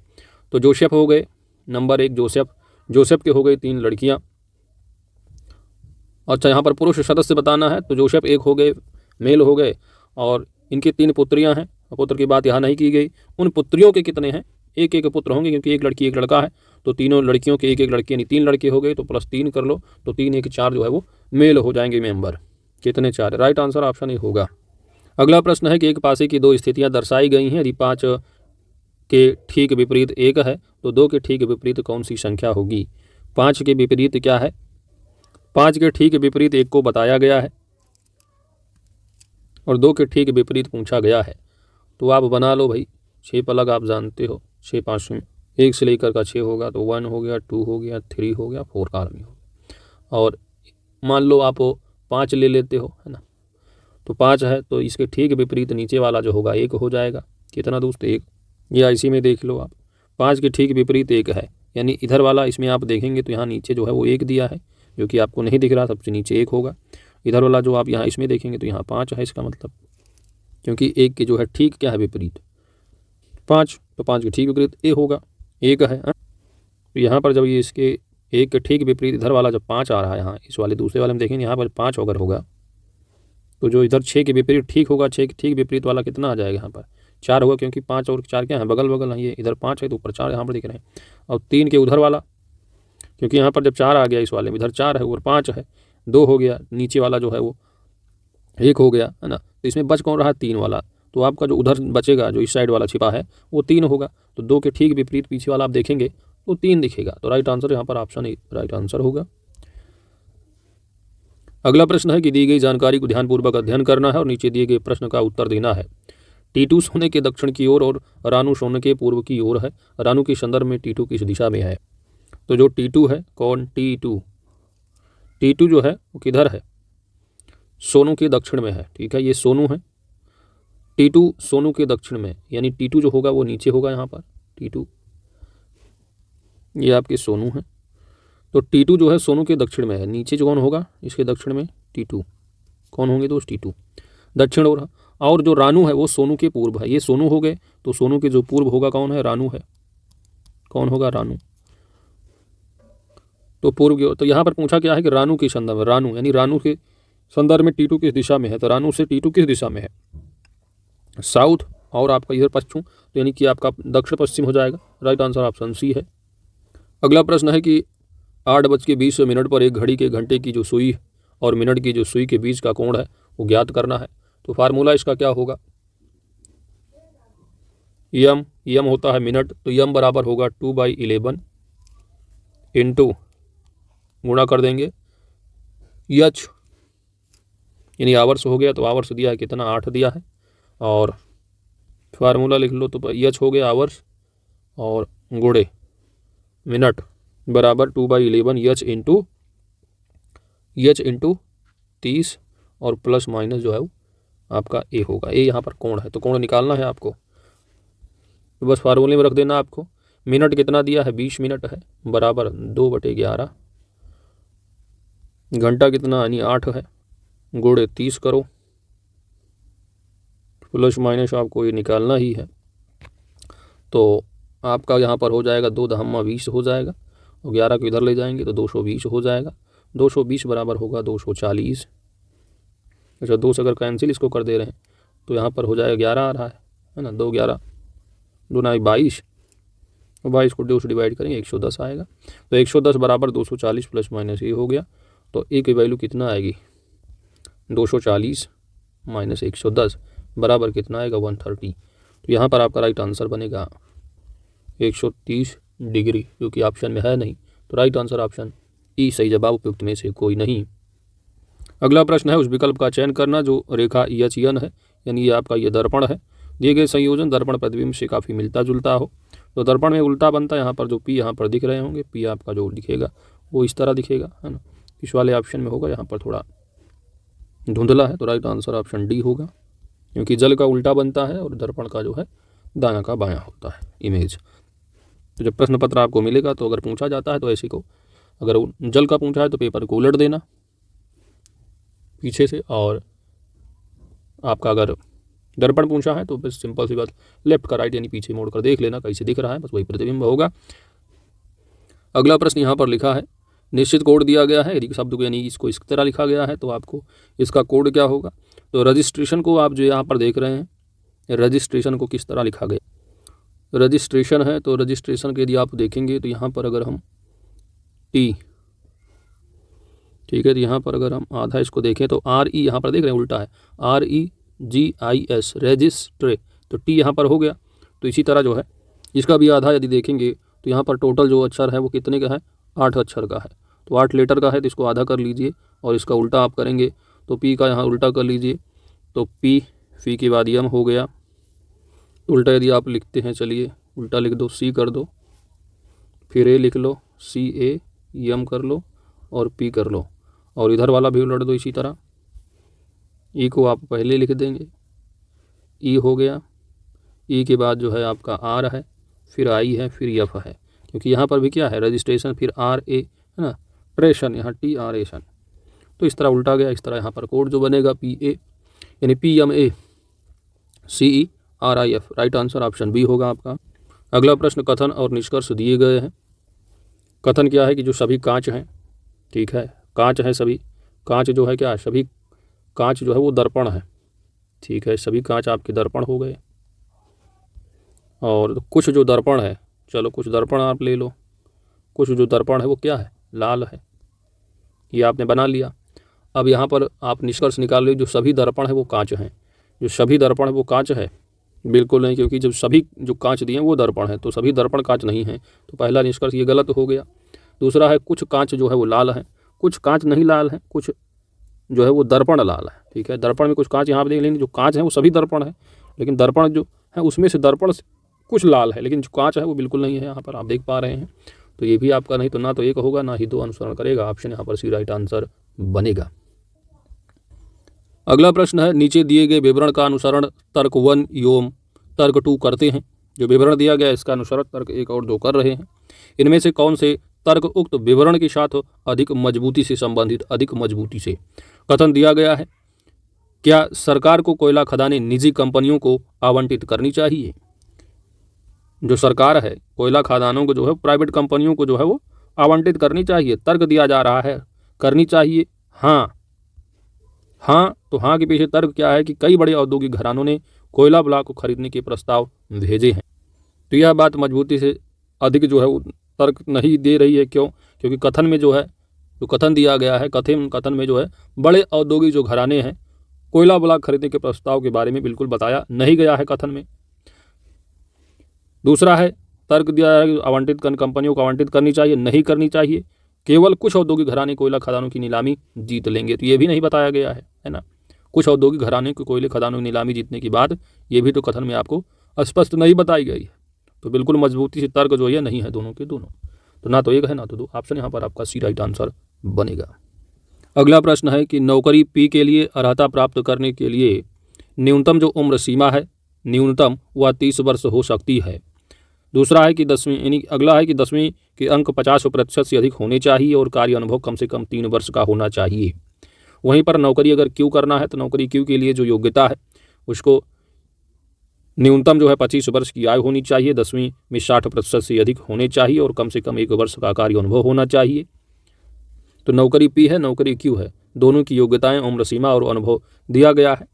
तो जोसेफ हो गए नंबर 1 जोसेफ, जोसेफ के हो गई 3 लड़कियां। अच्छा, यहाँ पर पुरुष सदस्य बताना है तो जोसेफ 1 हो गए, मेल हो गए, और इनकी 3 पुत्रियां हैं। पुत्र की बात यहाँ नहीं की गई। उन पुत्रियों के कितने हैं? एक एक पुत्र होंगे, क्योंकि एक लड़की एक लड़का है, तो तीनों लड़कियों के एक एक लड़के, यानी 3 लड़के हो गए, तो प्लस 3 कर लो, तो 3 1 4 जो है वो मेल हो जाएंगे मेंबर। कितने? 4। राइट आंसर ऑप्शन ए होगा। अगला प्रश्न है कि एक पासे की 2 स्थितियां दर्शाई गई हैं, यदि 5 के ठीक विपरीत 1 है तो 2 के ठीक विपरीत कौन सी संख्या होगी? 5 के विपरीत क्या है? 5 के ठीक विपरीत 1 को बताया गया है और 2 के ठीक विपरीत पूछा गया है, तो आप बना लो भाई। 6 पलक आप जानते हो, 6 5 में 1 से लेकर का 6 होगा, तो 1 हो गया, 2 हो गया, 3 हो गया, 4 का आर्मी हो गया। और मान लो आप 5 ले लेते हो, है ना, तो 5 है तो इसके ठीक विपरीत नीचे वाला जो होगा 1 हो जाएगा। कितना दोस्त? 1। या इसी में देख लो आप, 5 के ठीक विपरीत 1 है, यानी इधर वाला इसमें आप देखेंगे तो यहाँ नीचे जो है वो 1 दिया है, जो कि आपको नहीं दिख रहा, सबसे नीचे 1 होगा। इधर वाला जो आप यहाँ इसमें देखेंगे तो यहाँ 5 है, इसका मतलब, क्योंकि 1 के जो है ठीक क्या है विपरीत 5, तो 5 के ठीक विपरीत ए होगा, 1 है। तो यहाँ पर जब ये इसके 1 के ठीक विपरीत इधर वाला जब 5 आ रहा है, यहाँ इस वाले दूसरे वाले में देखेंगे यहाँ पर 5 अगर होगा, तो जो इधर 6 के विपरीत ठीक होगा, 6 के ठीक विपरीत वाला कितना आ जाएगा? यहाँ पर 4 होगा, क्योंकि 5 और 4 क्या है? बगल बगल है। ये इधर 5 है तो ऊपर 4 यहाँ पर दिख रहे हैं। और 3 के उधर वाला, क्योंकि यहाँ पर जब 4 आ गया इस वाले में, इधर 4 है और 5 है, 2 हो गया, नीचे वाला जो है वो 1 हो गया, है ना। तो इसमें बच कौन रहा? 3 वाला। तो आपका जो उधर बचेगा, जो इस साइड वाला छिपा है, वो 3 होगा। तो 2 के ठीक विपरीत पीछे वाला आप देखेंगे तो 3 दिखेगा। तो राइट आंसर यहाँ पर ऑप्शन ए राइट आंसर होगा। अगला प्रश्न है कि दी गई जानकारी को ध्यानपूर्वक अध्ययन करना है और नीचे दिए गए प्रश्न का उत्तर देना है। T2 सोने के दक्षिण की ओर और रानू सोने के पूर्व की ओर है। रानू के संदर्भ में T2 किस दिशा में है? तो जो T2 है, कौन? T2 जो है वो किधर है? सोनू के दक्षिण में है, ठीक है, ये सोनू है। T2 सोनू के दक्षिण में, यानी T2 जो होगा वो नीचे होगा। यहाँ पर T2 ये आपके सोनू है, तो T2 जो है सोनू के दक्षिण में है। नीचे जो कौन होगा इसके दक्षिण में? T2। कौन होंगे दोस्त? T2 दक्षिण ओर। और जो रानू है वो सोनू के पूर्व है। ये सोनू हो गए, तो सोनू के जो पूर्व होगा कौन है? रानू है। कौन होगा? रानू। तो पूर्व की ओर। तो यहाँ पर पूछा क्या है कि रानू के संदर्भ में, रानू यानी रानू के संदर्भ में T2 किस दिशा में है? तो रानू से T2 किस दिशा में है? साउथ। और आपका इधर पश्चिम, तो यानी कि आपका दक्षिण पश्चिम हो जाएगा। राइट आंसर ऑप्शन सी है। अगला प्रश्न है कि 8:20 पर एक घड़ी के घंटे की जो सुई और मिनट की जो सुई के बीच का कोण है वो ज्ञात करना है। तो फार्मूला इसका क्या होगा? यम होता है मिनट, तो यम बराबर होगा 2/11 इंटू गुणा कर देंगे एच, यानी आवर्स हो गया, तो आवर्स दिया है कितना? 8 दिया है। और फार्मूला लिख लो, तो एच हो गया आवर्स और गुणे मिनट बराबर 2/11 एच इंटू 30 और प्लस माइनस जो है वो आपका ए होगा। ए यहाँ पर कोण है, तो कोण निकालना है आपको, तो बस फार्मूले में रख देना आपको। मिनट कितना दिया है? 20 मिनट है, बराबर 2/11। घंटा कितना यानी 8 है, गुणे 30 करो, प्लस माइनस आपको ये निकालना ही है। तो आपका यहाँ पर हो जाएगा 2×20 हो जाएगा, और 11 को इधर ले जाएंगे तो 220 हो जाएगा। 220 बराबर होगा 240। अच्छा, 2 से अगर कैंसिल इसको कर दे रहे हैं तो यहाँ पर हो जाएगा 11 आ रहा है ना। 2 11 2 9 22, 22 को 2 से डिवाइड करेंगे 110 आएगा। तो 110 बराबर 240 प्लस माइनस ये हो गया। तो ए की वैल्यू कितना आएगी? 240 माइनस 110 बराबर कितना आएगा? 130। तो यहाँ पर आपका राइट आंसर बनेगा 130 डिग्री, जो कि ऑप्शन में है नहीं। तो राइट आंसर ऑप्शन ई सही जवाब, उपयुक्त में से कोई नहीं। अगला प्रश्न है उस विकल्प का चयन करना जो रेखा EHN है, यानी ये आपका ये दर्पण है। दिए गए संयोजन दर्पण प्रतिबिंब से काफ़ी मिलता जुलता हो। तो दर्पण में उल्टा बनता है, यहाँ पर जो P यहाँ पर दिख रहे होंगे, P आपका जो दिखेगा वो इस तरह दिखेगा, है ना। इस वाले ऑप्शन में होगा, यहाँ पर थोड़ा धुंधला है, तो राइट आंसर ऑप्शन डी होगा, क्योंकि जल का उल्टा बनता है और दर्पण का जो है दायां का बायां होता है इमेज। तो जब प्रश्न पत्र आपको मिलेगा तो अगर पूछा जाता है तो ऐसे को अगर जल का पूछा है तो पेपर को उलट देना पीछे से, और आपका अगर दर्पण पूछा है तो बस सिंपल सी बात लेफ्ट का राइट यानी पीछे मोड़ कर देख लेना कैसे दिख रहा है, बस वही प्रतिबिंब होगा। अगला प्रश्न यहाँ पर लिखा है, निश्चित कोड दिया गया है, यदि शब्द को यानी इसको इस तरह लिखा गया है तो आपको इसका कोड क्या होगा। तो रजिस्ट्रेशन को आप जो यहाँ पर देख रहे हैं, रजिस्ट्रेशन को किस तरह लिखा गया, रजिस्ट्रेशन है तो रजिस्ट्रेशन के यदि आप देखेंगे तो यहाँ पर अगर हम टी, ठीक है, तो यहाँ पर अगर हम आधा इसको देखें तो RE यहाँ पर देख रहे हैं उल्टा है, REGIS रजिस्ट्रे, तो टी यहाँ पर हो गया। तो इसी तरह जो है इसका भी आधा यदि देखेंगे तो यहाँ पर टोटल जो अक्षर है वो कितने का है, 8 अक्षर का है, तो 8 लेटर का है, तो इसको आधा कर लीजिए और इसका उल्टा आप करेंगे तो पी का यहाँ उल्टा कर लीजिए, तो पी फी के बाद यम हो गया, उल्टा यदि आप लिखते हैं चलिए उल्टा लिख दो, सी कर दो, फिर ए लिख लो, CA यम कर लो और पी कर लो, और इधर वाला भी उलट दो इसी तरह, ई को आप पहले लिख देंगे, ई हो गया, ई के बाद जो है आपका आर है, फिर आई है, फिर एफ है, क्योंकि यहाँ पर भी क्या है रजिस्ट्रेशन, फिर RA है ना, ट्रेशन यहाँ TRAशन, तो इस तरह उल्टा गया। इस तरह यहाँ पर कोड जो बनेगा PA यानी PMA CERIF, right answer option B होगा आपका। अगला प्रश्न, कथन और निष्कर्ष दिए गए हैं। कथन क्या है कि जो सभी कांच हैं, ठीक है, कांच है सभी, कांच जो है क्या, सभी कांच जो है वो दर्पण है, ठीक है, सभी कांच आपके दर्पण हो गए। और कुछ जो दर्पण है, चलो कुछ दर्पण आप ले लो, कुछ जो दर्पण है वो क्या है, लाल है, ये आपने बना लिया। अब यहाँ पर आप निष्कर्ष निकाल लो, जो सभी दर्पण है वो कांच हैं, जो सभी दर्पण है वो कांच है, बिल्कुल नहीं, क्योंकि जब सभी जो कांच दिए हैं वो दर्पण है, तो सभी दर्पण कांच नहीं है, तो पहला निष्कर्ष ये गलत हो गया। दूसरा है कुछ कांच जो है वो लाल है, कुछ कांच नहीं लाल है, कुछ जो है वो दर्पण लाल है, ठीक है, दर्पण में कुछ कांच यहाँ पर देख लेंगे, जो कांच है वो सभी दर्पण है, लेकिन दर्पण जो है उसमें से दर्पण कुछ लाल है, लेकिन जो कांच है वो बिल्कुल नहीं है, यहाँ पर आप देख पा रहे हैं। तो ये भी आपका नहीं तो ना तो एक होगा ना ही दो अनुसरण करेगा, ऑप्शन यहाँ पर सी राइट आंसर बनेगा। अगला प्रश्न है, नीचे दिए गए विवरण का अनुसरण तर्क 1 एवं तर्क 2 करते हैं। जो विवरण दिया गया इसका अनुसरण तर्क 1 और 2 कर रहे हैं। इनमें से कौन से तर्क उक्त विवरण के साथ अधिक मजबूती से संबंधित, अधिक मजबूती से। कथन दिया गया है, क्या सरकार को कोयला खदानें निजी कंपनियों को आवंटित करनी चाहिए। जो सरकार है कोयला खदानों को जो है प्राइवेट कंपनियों को जो है वो आवंटित करनी चाहिए। तर्क दिया जा रहा है करनी चाहिए, हाँ हाँ, तो हाँ के पीछे तर्क क्या है कि कई बड़े औद्योगिक घरानों ने कोयला ब्लॉक को खरीदने के प्रस्ताव भेजे हैं। तो यह बात मजबूती से अधिक जो है वो तर्क नहीं दे रही है। क्यों? क्योंकि कथन में जो है, जो कथन दिया गया है, कथन में जो है बड़े औद्योगिक जो घराने हैं कोयला ब्लॉक खरीदने के प्रस्ताव के बारे में बिल्कुल बताया नहीं गया है कथन में। दूसरा है तर्क दिया है कि आवंटित कंपनियों को आवंटित करनी चाहिए, नहीं करनी चाहिए। केवल कुछ औद्योगिक घराने कोयला खदानों की नीलामी जीत लेंगे, तो ये भी नहीं बताया गया है ना। कुछ औद्योगिक घराने को कोयले खदानों की नीलामी जीतने की बात ये भी तो कथन में आपको स्पष्ट नहीं बताई गई है। तो बिल्कुल मजबूती से तर्क जो है नहीं है दोनों के दोनों, तो ना तो एक है ना तो दो। ऑप्शन यहाँ पर आपका सी राइट आंसर बनेगा। अगला प्रश्न है कि नौकरी पी के लिए अर्हता प्राप्त करने के लिए न्यूनतम जो उम्र सीमा है न्यूनतम वह 30 वर्ष हो सकती है। दूसरा है कि 10वीं यानी अगला है कि 10वीं के अंक 50% से अधिक होने चाहिए और कार्य अनुभव कम से कम 3 वर्ष का होना चाहिए। वहीं पर नौकरी अगर क्यू करना है तो नौकरी क्यू के लिए जो योग्यता है उसको न्यूनतम जो है 25 वर्ष की आयु होनी चाहिए, 10वीं में 60% से अधिक होने चाहिए और कम से कम 1 वर्ष का कार्य अनुभव होना चाहिए। तो नौकरी पी है, नौकरी क्यू है, दोनों की योग्यताएं, उम्र सीमा और अनुभव दिया गया है।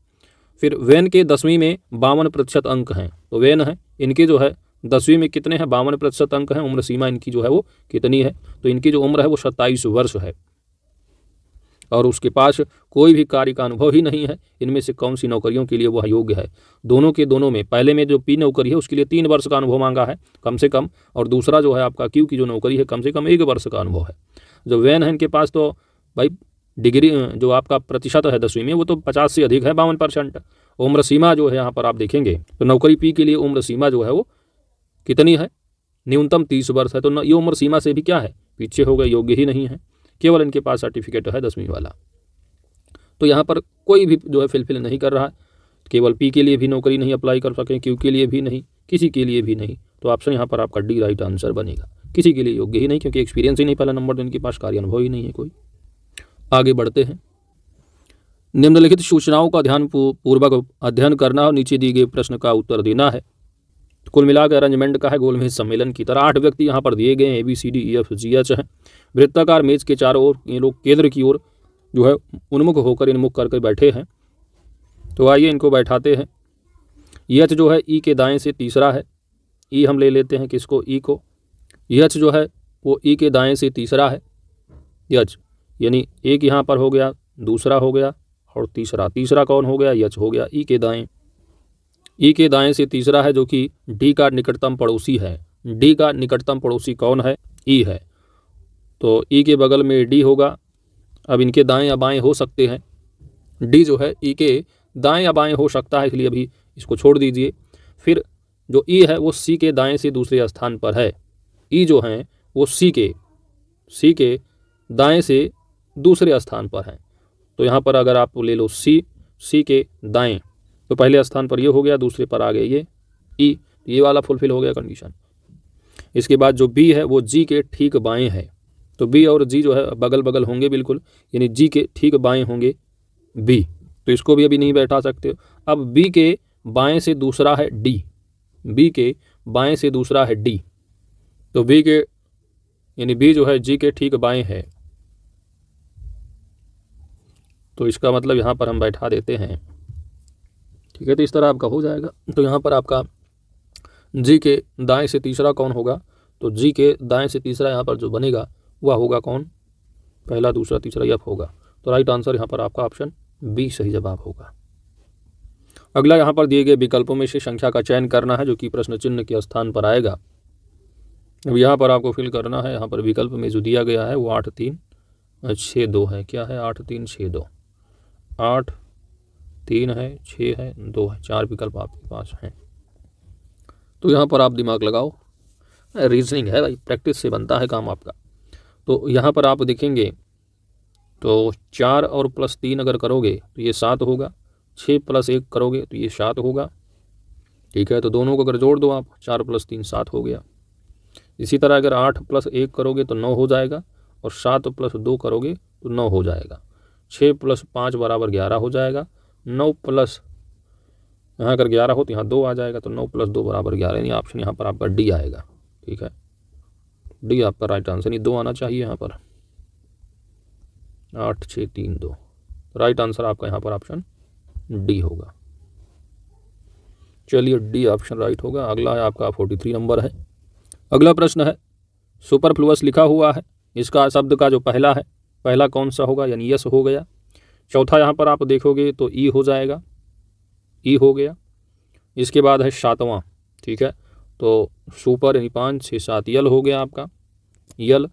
फिर वैन के 10वीं में 52% अंक हैं, तो वैन है इनके जो है 10वीं में कितने हैं 52% अंक हैं, उम्र सीमा इनकी जो है वो कितनी है, तो इनकी जो उम्र है वो 27 वर्ष है और उसके पास कोई भी कार्य का अनुभव ही नहीं है। इनमें से कौन सी नौकरियों के लिए वह योग्य है। दोनों के दोनों में पहले में जो पी नौकरी है उसके लिए 3 वर्ष का अनुभव मांगा है कम से कम, और दूसरा जो है आपका क्यू की जो नौकरी है कम से कम 1 वर्ष का अनुभव है। जो वैन है इनके पास तो भाई डिग्री जो आपका प्रतिशत है 10वीं में वो तो 50 से अधिक है, 52%। उम्र सीमा जो है यहाँ पर आप देखेंगे तो नौकरी पी के लिए उम्र सीमा जो है वो कितनी है, न्यूनतम 30 वर्ष है। तो ये उम्र सीमा से भी क्या है पीछे हो गए, योग्य ही नहीं है, केवल इनके पास सर्टिफिकेट है 10वीं वाला। तो यहाँ पर कोई भी जो है फिलफिल नहीं कर रहा है, केवल पी के लिए भी नौकरी नहीं अप्लाई कर सकें, क्यू के लिए भी नहीं, किसी के लिए भी नहीं। तो ऑप्शन यहाँ पर आपका डी राइट आंसर बनेगा। किसी के लिए योग्य ही नहीं, क्योंकि एक्सपीरियंस ही नहीं पहला नंबर, तो इनके पास कार्य अनुभव ही नहीं है कोई। आगे बढ़ते हैं। निम्नलिखित सूचनाओं का ध्यान पूर्वक अध्ययन करना और नीचे दिए गए प्रश्न का उत्तर देना है। तो कुल मिलाकर अरेंजमेंट का है गोलमेज सम्मेलन की तरह। 8 व्यक्ति यहाँ पर दिए गए हैं, ABCDEFGH हैं। वृत्ताकार मेज के चारों ओर ये लोग केंद्र की ओर जो है उन्मुख होकर इन्मुख करके बैठे हैं। तो आइए इनको बैठाते हैं। यच जो है ई के दाएं से तीसरा है। ई हम ले लेते हैं किसको, ई को। यच जो है वो ई के दाएं से तीसरा है, यच, यानी एक यहाँ पर हो गया, दूसरा हो गया और तीसरा कौन हो गया, यच हो गया ई के दाएं। ई के दाएं से तीसरा है जो कि डी का निकटतम पड़ोसी है। डी का निकटतम पड़ोसी कौन है, ई है। तो ई के बगल में डी होगा। अब इनके दाएं या बाएं हो सकते हैं। डी जो है ई के दाएं या बाएं हो सकता है, इसलिए अभी इसको छोड़ दीजिए। फिर जो ई है वो सी के दाएं से दूसरे स्थान पर है। ई जो है वो सी के दाएं से दूसरे स्थान पर है। तो यहाँ पर अगर आप ले लो सी के दाएं, तो पहले स्थान पर ये हो गया, दूसरे पर आ गए ये ई, ये वाला फुलफिल हो गया कंडीशन। इसके बाद जो बी है वो जी के ठीक बाएं है। तो बी और जी जो है बगल बगल होंगे बिल्कुल, यानी जी के ठीक बाएं होंगे बी। तो इसको भी अभी नहीं बैठा सकते। अब बी के बाएं से दूसरा है डी, बी के बाएं से दूसरा है डी। तो बी के यानी बी जो है जी के ठीक बाएं है। तो इसका मतलब यहाँ पर हम बैठा देते हैं, ठीक है। तो इस तरह आपका हो जाएगा। तो यहाँ पर आपका जी के दाएं से तीसरा कौन होगा, तो जी के दाएं से तीसरा यहाँ पर जो बनेगा वह होगा कौन, पहला दूसरा तीसरा एफ होगा। तो राइट आंसर यहाँ पर आपका ऑप्शन बी सही जवाब होगा। अगला यहाँ पर दिए गए विकल्पों में से संख्या का चयन करना है जो कि प्रश्न चिन्ह के स्थान पर आएगा। अब यहाँ पर आपको फिल करना है। यहाँ पर विकल्प में जो दिया गया है वो 8 3 6 2 है। क्या है, 8 3 6 2, 8 3 है, 6 है, 2 है, 4 विकल्प आपके पास हैं। तो यहाँ पर आप दिमाग लगाओ, रीजनिंग है भाई, प्रैक्टिस से बनता है काम आपका। तो यहाँ पर आप देखेंगे तो 4 और +3 अगर करोगे तो ये 7 होगा, 6 + 1 करोगे तो ये 7 होगा, ठीक है। तो दोनों को अगर जोड़ दो आप, 4 + 3 7 हो गया। इसी तरह अगर 8 + 1 करोगे तो 9 हो जाएगा, और 7 + 2 करोगे तो 9 हो जाएगा। 6 + 5 = 11 हो जाएगा। 9 प्लस यहाँ अगर 11 हो तो यहाँ 2 आ जाएगा, तो 9 + 2 = 11, यानी ऑप्शन यहाँ पर आपका डी आएगा, ठीक है। डी आपका राइट आंसर, नहीं 2 आना चाहिए यहाँ पर। 8 6 3 2, राइट आंसर आपका यहाँ पर ऑप्शन डी होगा। चलिए डी ऑप्शन राइट होगा। अगला है आपका 43 नंबर है। अगला प्रश्न है, सुपरफ्लुअस लिखा हुआ है, इसका शब्द का जो पहला कौन सा होगा, यानी यस हो गया। चौथा यहाँ पर आप देखोगे तो ई हो जाएगा, ई हो गया। इसके बाद है 7वां, ठीक है। तो सुपर यानी 5 6 7 यल हो गया आपका, यल।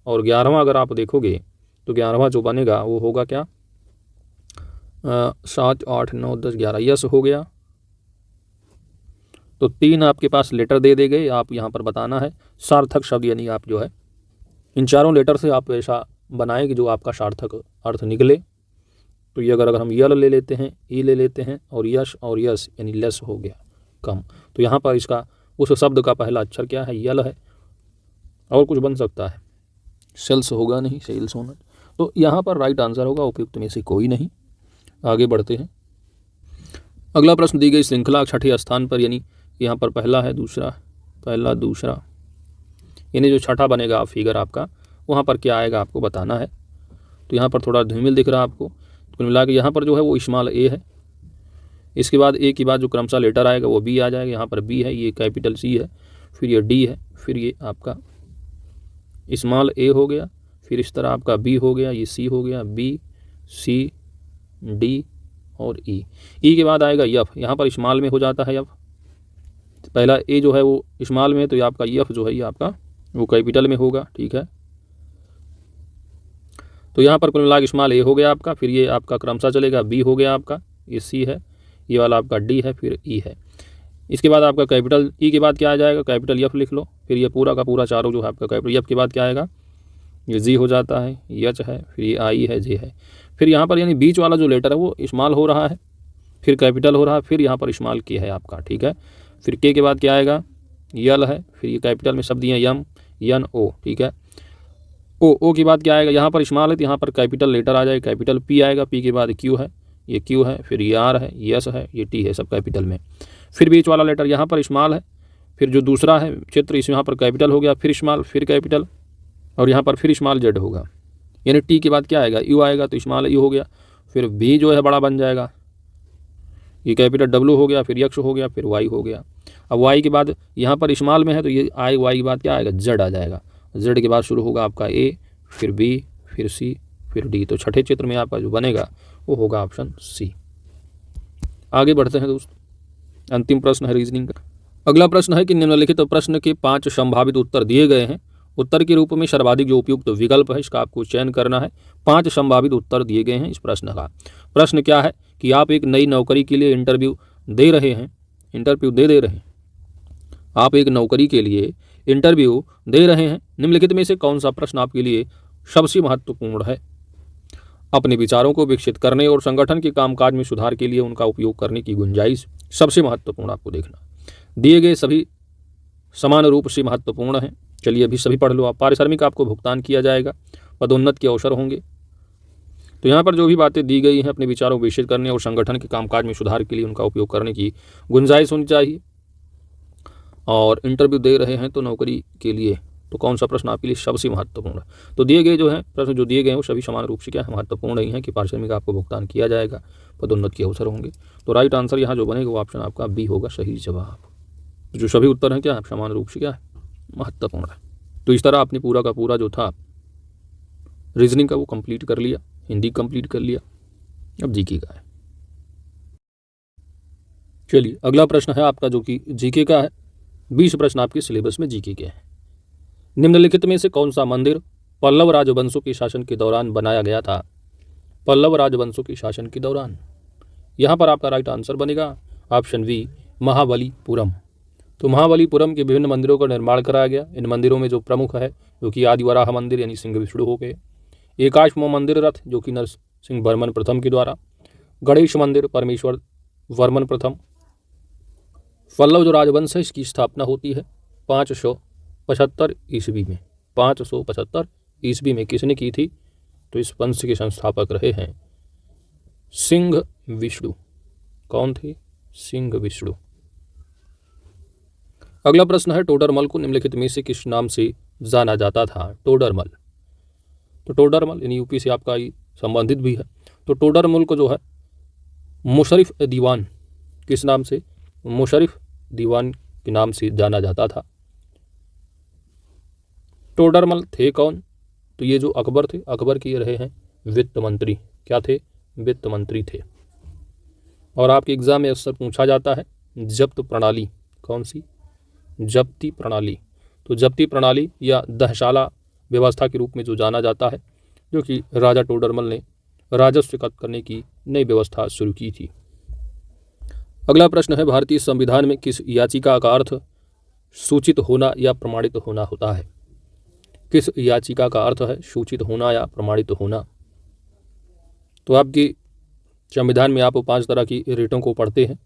और 11वां अगर आप देखोगे तो 11वां जो बनेगा वो होगा क्या, 7 8 9 10 11 यस हो गया। तो 3 आपके पास लेटर दे गए, आप यहाँ पर बताना है सार्थक शब्द, यानी आप जो है इन चारों लेटर से आप ऐसा बनाएं कि जो आपका सार्थक अर्थ निकले। तो ये अगर हम यल ले लेते हैं, ई ले लेते हैं, और यश और यस यानी लेस हो गया, कम। तो यहाँ पर इसका उस शब्द का पहला अक्षर क्या है, यल है। और कुछ बन सकता है, सेल्स होगा नहीं, सेल्स होना। तो यहाँ पर राइट आंसर होगा उपयुक्त में से कोई नहीं। आगे बढ़ते हैं। अगला प्रश्न दी गई श्रृंखला 6ठे स्थान पर, यानी यहाँ पर पहला है, दूसरा, पहला दूसरा, यानी जो छठा बनेगा फिगर आपका, वहाँ पर क्या आएगा आपको बताना है। तो यहाँ पर थोड़ा धूमिल दिख रहा है आपको। तो मिला के यहाँ पर जो है वो स्मॉल ए है। इसके बाद ए के बाद जो क्रमशः लेटर आएगा वो बी आ जाएगा। यहाँ पर बी है, ये कैपिटल सी है, फिर ये डी है, फिर ये आपका स्मॉल ए हो गया, फिर इस तरह आपका बी हो गया, ये सी हो गया, बी सी डी और ई। ई के बाद आएगा यफ, यहाँ पर स्मॉल में हो जाता है यफ। पहला ए जो है वो स्मॉल में है, तो ये आपका यफ जो है ये आपका वो कैपिटल में होगा, ठीक है। तो यहाँ पर कुल मिला के स्मॉल ए हो गया आपका, फिर ये आपका क्रमशः चलेगा, बी हो गया आपका, ये सी है, ये वाला आपका डी है, फिर ई है। इसके बाद आपका कैपिटल ई के बाद क्या आ जाएगा, कैपिटल एफ लिख लो। फिर ये पूरा का पूरा चारों जो है आपका कैपिटल एफ के बाद क्या आएगा, ये जी हो जाता है, एच है, फिर ये आई है, जे है। फिर यहाँ पर यानी बीच वाला जो लेटर है वो स्मॉल हो रहा है, फिर कैपिटल हो रहा है, फिर यहाँ पर स्मॉल के है आपका, ठीक है। फिर के बाद क्या आएगा, यल है, फिर ये कैपिटल में शब्द दिए यम, NO, ठीक है। ओ के बाद क्या आएगा, यहाँ पर स्मॉल है तो यहाँ पर कैपिटल लेटर आ जाएगा, कैपिटल P आएगा, P के बाद Q है, ये Q है, फिर ये R है, ये S है, ये T है, सब कैपिटल में। फिर बीच वाला लेटर यहाँ पर स्मॉल है, फिर जो दूसरा है चित्र इस यहाँ पर कैपिटल हो गया, फिर स्मॉल, फिर कैपिटल, और यहाँ पर फिर स्मॉल Z होगा। यानी T के बाद क्या आएगा, U आएगा, तो स्मॉल U हो गया, फिर V जो है बड़ा बन जाएगा, ये कैपिटल W हो गया, फिर X हो गया, फिर Y हो गया। अब Y के बाद यहाँ पर स्मॉल में है तो ये Y के बाद क्या आएगा, Z आ जाएगा। Z के बाद शुरू होगा आपका A, फिर B, फिर C, फिर D। तो छठे चित्र में आपका जो बनेगा वो होगा ऑप्शन C। आगे बढ़ते हैं दोस्त, अंतिम प्रश्न है रीजनिंग का। अगला प्रश्न है कि निम्नलिखित प्रश्न के 5 संभावित उत्तर दिए गए हैं। उत्तर के रूप में सर्वाधिक जो उपयुक्त विकल्प है इसका आपको चयन करना है। 5 संभावित उत्तर दिए गए हैं इस प्रश्न का। प्रश्न क्या है कि आप एक नई नौकरी के लिए इंटरव्यू दे रहे हैं, आप एक नौकरी के लिए इंटरव्यू दे रहे हैं। निम्नलिखित में से कौन सा प्रश्न आपके लिए सबसे महत्वपूर्ण है। अपने विचारों को विकसित करने और संगठन के कामकाज में सुधार के लिए उनका उपयोग करने की गुंजाइश सबसे महत्वपूर्ण आपको देखना। दिए गए सभी समान रूप से महत्वपूर्ण हैं। चलिए अभी सभी पढ़ लो आप। पारिश्रमिक आपको भुगतान किया जाएगा, पदोन्नत के अवसर होंगे। तो यहाँ पर जो भी बातें दी गई हैं, अपने विचारों को विकसित करने और संगठन के कामकाज में सुधार के लिए उनका उपयोग करने की गुंजाइश होनी चाहिए। और इंटरव्यू दे रहे हैं तो नौकरी के लिए, तो कौन सा प्रश्न आपके लिए सबसे महत्वपूर्ण है। तो दिए गए जो हैं प्रश्न जो दिए गए हैं वो सभी समान रूप से क्या है, महत्वपूर्ण ही हैं कि पारिश्रमिक आपको भुगतान किया जाएगा, पदोन्नत के अवसर होंगे। तो राइट आंसर यहाँ जो बनेगा वो ऑप्शन आपका B होगा सही जवाब। जो सभी उत्तर हैं क्या है, समान रूप से क्या है, महत्वपूर्ण है। तो इस तरह आपने पूरा का पूरा जो था रीजनिंग का वो कंप्लीट कर लिया, हिंदी कंप्लीट कर लिया, अब जीके का है। चलिए अगला प्रश्न है आपका जो कि जीके का है। 20 प्रश्न आपके सिलेबस में जीके के हैं। निम्नलिखित में से कौन सा मंदिर पल्लव राजवंशों के शासन के दौरान बनाया गया था। पल्लव राजवंशों के शासन के दौरान, यहाँ पर आपका राइट आंसर बनेगा ऑप्शन B महाबलीपुरम। तो महाबलीपुरम के विभिन्न मंदिरों का निर्माण कराया गया। इन मंदिरों में जो प्रमुख है जो कि आदिवराह मंदिर यानी सिंह विष्णु हो गए, एकाश्म मंदिर रथ जो कि नरसिंह वर्मन प्रथम के द्वारा, गणेश मंदिर परमेश्वर वर्मन प्रथम। पल्लव जो राजवंश है इसकी स्थापना होती है 575 ईस्वी में। 575 ईस्वी में किसने की थी, तो इस वंश के संस्थापक रहे हैं सिंह विष्णु। कौन थे, सिंह विष्णु। अगला प्रश्न है टोडरमल को निम्नलिखित में से किस नाम से जाना जाता था। टोडरमल, तो टोडरमल यानी यूपी से आपका संबंधित भी है। तो टोडरमल को जो है मुशर्रिफ दीवान, किस नाम से, मुशर्रिफ दीवान के नाम से जाना जाता था। टोडरमल थे कौन, तो ये जो अकबर थे, अकबर के रहे हैं वित्त मंत्री। क्या थे, वित्त मंत्री थे। और आपके एग्जाम में अक्सर पूछा जाता है जब्त प्रणाली, कौन सी, जब्ती प्रणाली। तो जब्ती प्रणाली या दहशाला व्यवस्था के रूप में जो जाना जाता है, जो कि राजा टोडरमल ने राजस्व एकत्र करने की नई व्यवस्था शुरू की थी। अगला प्रश्न है भारतीय संविधान में किस याचिका का अर्थ सूचित होना या प्रमाणित होना होता है। किस याचिका का अर्थ है सूचित होना या प्रमाणित होना। तो आपकी संविधान में आप 5 तरह की रिटों को पढ़ते हैं।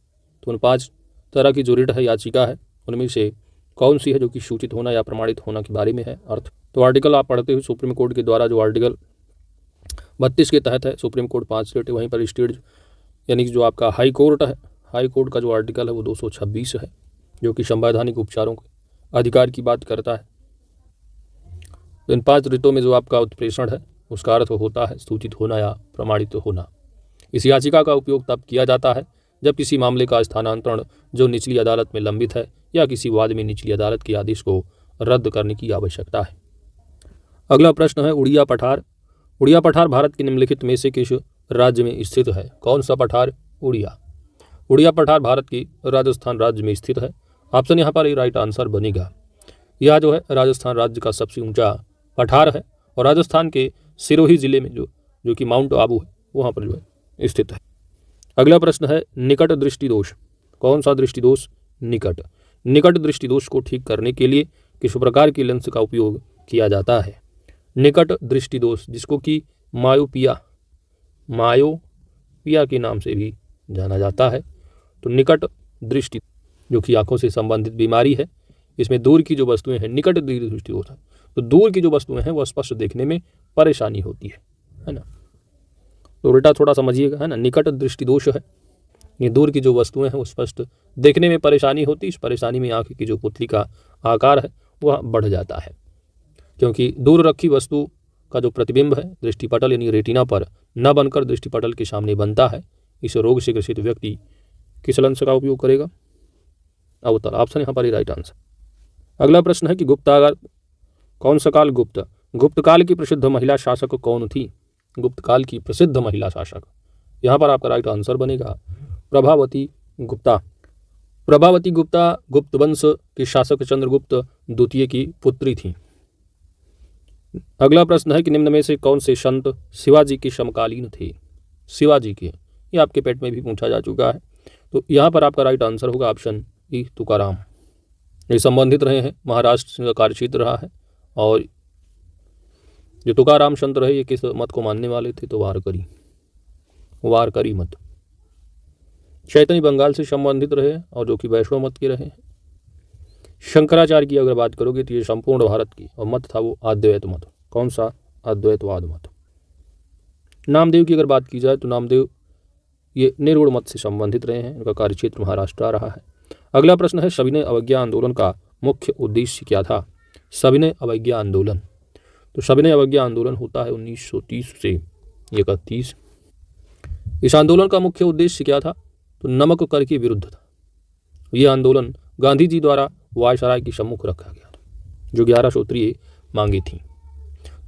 तो उन 5 तरह की जो रिट है, याचिका है, उनमें से कौन सी है जो कि सूचित होना या प्रमाणित होना के बारे में है अर्थ। तो आर्टिकल आप पढ़ते हुए सुप्रीम कोर्ट के द्वारा जो आर्टिकल 32 के तहत है, सुप्रीम कोर्ट 5 स्टेट, वहीं पर स्टेट यानी कि जो आपका हाई कोर्ट है, हाई कोर्ट का जो आर्टिकल है वो 226 है, जो कि संवैधानिक उपचारों के अधिकार की बात करता है। तो इन 5 रिटों में जो आपका उत्प्रेषण है उसका अर्थ होता है सूचित होना या प्रमाणित होना। इस याचिका का उपयोग तब किया जाता है जब किसी मामले का स्थानांतरण जो निचली अदालत में लंबित है या किसी वाद में निचली अदालत के आदेश को रद्द करने की आवश्यकता है। अगला प्रश्न है उड़िया पठार। उड़िया पठार भारत के निम्नलिखित में से किस राज्य में स्थित है। कौन सा पठार, उड़िया। उड़िया पठार भारत की राजस्थान राज्य में स्थित है। ऑप्शन यहाँ पर ये राइट आंसर बनेगा। यह जो है राजस्थान राज्य का सबसे ऊंचा पठार है और राजस्थान के सिरोही जिले में जो कि माउंट आबू है वहाँ पर जो है स्थित है। अगला प्रश्न है निकट दृष्टि दोष। कौन सा दृष्टि दोष, निकट। निकट दृष्टि दोष को ठीक करने के लिए किस प्रकार की लेंस का उपयोग किया जाता है। निकट दृष्टि दोष जिसको कि मायोपिया के नाम से भी जाना जाता है। तो निकट दृष्टि जो कि आंखों से संबंधित बीमारी है, इसमें दूर की जो वस्तुएं हैं, निकट दृष्टि दोष है, तो दूर की जो वस्तुएं हैं वो स्पष्ट देखने में परेशानी होती है ना। तो उल्टा थोड़ा समझिएगा, है ना, निकट दृष्टि दोष है, ये दूर की जो वस्तुएं हैं वो स्पष्ट देखने में परेशानी होती है। इस परेशानी में आँख की जो पुतली का आकार है वह बढ़ जाता है, क्योंकि दूर रखी वस्तु का जो प्रतिबिंब है दृष्टिपटल यानी रेटिना पर न बनकर दृष्टिपटल के सामने बनता है। इस रोग से ग्रसित व्यक्ति किस लेंस का उपयोग करेगा? अवतल, ऑप्शन यहाँ पर ही राइट आंसर। अगला प्रश्न है कि गुप्तागार कौन सा काल गुप्त? गुप्त काल की प्रसिद्ध महिला शासक कौन थी? गुप्त काल की प्रसिद्ध महिला शासक, यहाँ पर आपका राइट आंसर बनेगा प्रभावती गुप्ता। प्रभावती गुप्ता गुप्त वंश के शासक चंद्रगुप्त द्वितीय की पुत्री थी। अगला प्रश्न है कि निम्न में से कौन से संत शिवाजी के समकालीन थे? शिवाजी के, ये आपके पेट में भी पूछा जा चुका है, तो यहाँ पर आपका राइट आंसर होगा ऑप्शन ई तुकाराम। ये संबंधित रहे हैं, महाराष्ट्र का कार्यक्षेत्र रहा है, और जो तुकाराम संत रहे ये किस मत को मानने वाले थे? तो वारकरी मत। चैतन्य बंगाल से संबंधित रहे और जो कि वैष्णव मत के रहे हैं। शंकराचार्य की अगर बात करोगे तो ये संपूर्ण भारत की, और मत था वो अद्वैत मत। कौन सा? अद्वैतवाद मत। नामदेव की अगर बात की जाए तो नामदेव ये निरूढ़ मत से संबंधित रहे हैं, इनका कार्यक्षेत्र महाराष्ट्र रहा है। अगला प्रश्न है सविनय अवज्ञा आंदोलन का मुख्य उद्देश्य क्या था? सविनय अवज्ञा आंदोलन, तो सविनय अवज्ञा आंदोलन होता है 1930 से 31। इस आंदोलन का मुख्य उद्देश्य क्या था? तो नमक कर के विरुद्ध था। यह आंदोलन गांधी जी द्वारा वायसराय के सम्मुख रखा गया था, जो 11 सूत्रीय मांगी थी।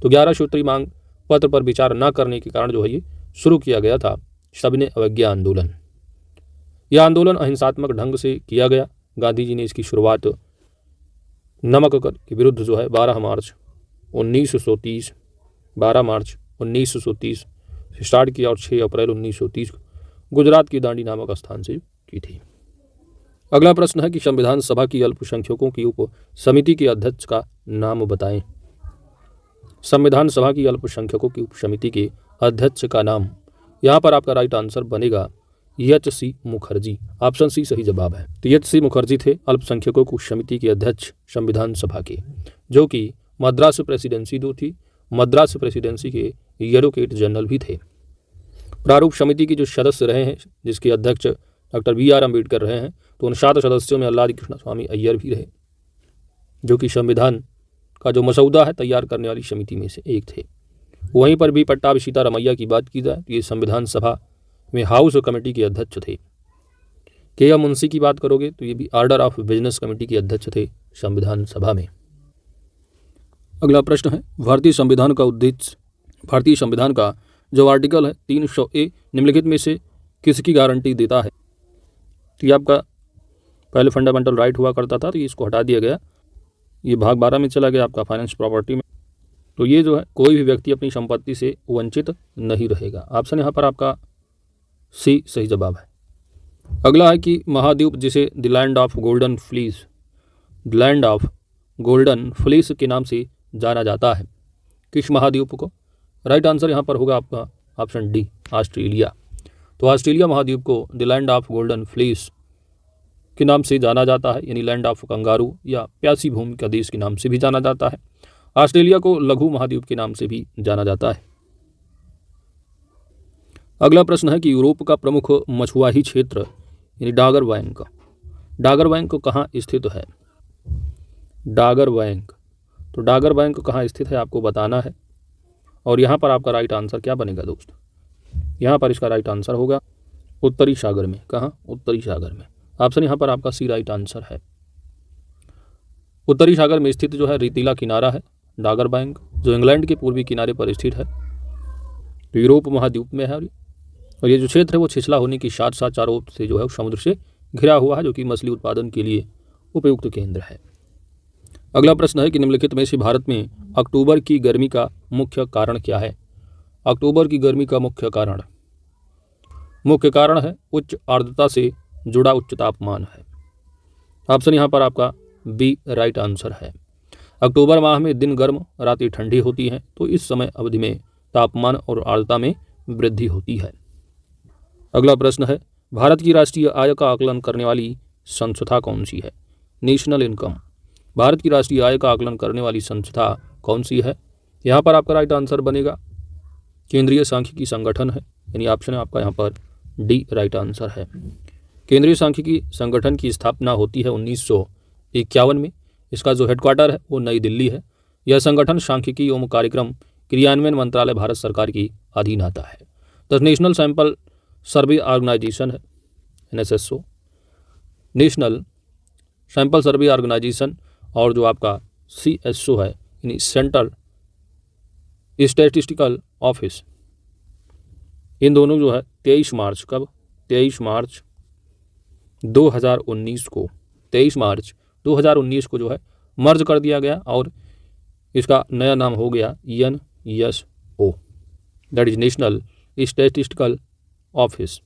तो 11 सूत्रीय मांग पत्र पर विचार न करने के कारण जो है ये शुरू किया गया था सविनय अवज्ञा आंदोलन। यह आंदोलन अहिंसात्मक ढंग से किया गया। गांधी जी ने इसकी शुरुआत नमक कर के विरुद्ध जो है 12 मार्च 1930 से स्टार्ट किया और 6 अप्रैल 1930 को गुजरात की दांडी नामक स्थान से की थी। अगला प्रश्न है कि संविधान सभा की अल्पसंख्यकों की उप समिति के अध्यक्ष का नाम बताएं। संविधान सभा की अल्पसंख्यकों की उप समिति के अध्यक्ष का नाम, यहाँ पर आपका राइट आंसर बनेगा एच.सी. मुखर्जी। ऑप्शन सी सही जवाब है। तो एच.सी. मुखर्जी थे अल्पसंख्यकों की समिति के अध्यक्ष संविधान सभा के, जो कि मद्रास प्रेसिडेंसी दो थी। मद्रास प्रेसिडेंसी के एडवोकेट जनरल भी थे। प्रारूप समिति के जो सदस्य रहे हैं, जिसके अध्यक्ष डॉक्टर बी.आर. अम्बेडकर रहे हैं, तो उन 7 सदस्यों में आल्हाद कृष्ण स्वामी अय्यर भी रहे, जो कि संविधान का जो मसौदा है तैयार करने वाली समिति में से एक थे। वहीं पर भी पट्टाभी सीतारामैया की बात की जाए तो ये संविधान सभा में हाउस कमेटी के अध्यक्ष थे। के.एम. मुंशी की बात करोगे तो ये भी ऑर्डर ऑफ बिजनेस कमेटी के अध्यक्ष थे संविधान सभा में। अगला प्रश्न है भारतीय संविधान का उद्देश्य, भारतीय संविधान का जो आर्टिकल है 300A निम्नलिखित में से किसकी गारंटी देता है? तो ये आपका पहले फंडामेंटल राइट हुआ करता था, तो इसको हटा दिया गया, ये भाग 12 में चला गया आपका फाइनेंस प्रॉपर्टी में। तो ये जो है कोई भी व्यक्ति अपनी संपत्ति से वंचित नहीं रहेगा। ऑप्शन यहाँ पर आपका सी सही जवाब है। अगला है कि महाद्वीप जिसे the land of golden fleece, the land of golden fleece के नाम से जाना जाता है, किस महाद्वीप को? राइट आंसर यहाँ पर होगा आपका ऑप्शन डी, ऑस्ट्रेलिया। तो ऑस्ट्रेलिया महाद्वीप को the land of golden fleece के नाम से जाना जाता है, यानी लैंड ऑफ कंगारू या प्यासी भूमि का देश के नाम से भी जाना जाता है। ऑस्ट्रेलिया को लघु महाद्वीप के नाम से भी जाना जाता है। अगला प्रश्न है कि यूरोप का प्रमुख मछुआही क्षेत्र यानी डागर बैंक, डागर बैंक कहाँ स्थित है? डागर बैंक, तो डागर बैंक कहाँ स्थित है आपको बताना है, और यहाँ पर आपका राइट आंसर क्या बनेगा दोस्तों? यहाँ पर इसका राइट आंसर होगा उत्तरी सागर में। कहाँ? उत्तरी सागर में। ऑप्शन यहाँ पर आपका सी राइट आंसर है। उत्तरी सागर में स्थित जो है रेतीला किनारा है डागर बैंक, जो इंग्लैंड के पूर्वी किनारे पर स्थित है, तो यूरोप महाद्वीप में है। और ये जो क्षेत्र है वो छिछला होने के साथ साथ चारों ओर से जो है समुद्र से घिरा हुआ है, जो कि मछली उत्पादन के लिए उपयुक्त केंद्र है। अगला प्रश्न है कि निम्नलिखित में से भारत में अक्टूबर की गर्मी का मुख्य कारण क्या है? अक्टूबर की गर्मी का मुख्य कारण है उच्च आर्द्रता से जुड़ा उच्च तापमान है। ऑप्शन यहाँ पर आपका बी राइट आंसर है। अक्टूबर माह में दिन गर्म रातें ठंडी होती हैं, तो इस समय अवधि में तापमान और आर्द्रता में वृद्धि होती है। अगला प्रश्न है भारत की राष्ट्रीय आय का आकलन करने वाली संस्था कौन सी है? नेशनल इनकम, भारत की राष्ट्रीय आय का आकलन करने वाली संस्था कौन सी है? यहाँ पर आपका राइट आंसर बनेगा केंद्रीय सांख्यिकी संगठन है, यानी ऑप्शन है आपका यहाँ पर डी राइट आंसर है। केंद्रीय सांख्यिकी संगठन की स्थापना होती है 1951 में। इसका जो हेडक्वार्टर है वो नई दिल्ली है। यह संगठन सांख्यिकी एवं कार्यक्रम क्रियान्वयन मंत्रालय भारत सरकार की अधीन आता है। The national sample survey organisation है NSSO, national sample survey organisation, और जो आपका CSO है यानी सेंट्रल स्टैटिस्टिकल ऑफिस, इन दोनों जो है 23 मार्च 2019 को 23 मार्च 2019 को जो है मर्ज कर दिया गया और इसका नया नाम हो गया NSO, that is national statistical office.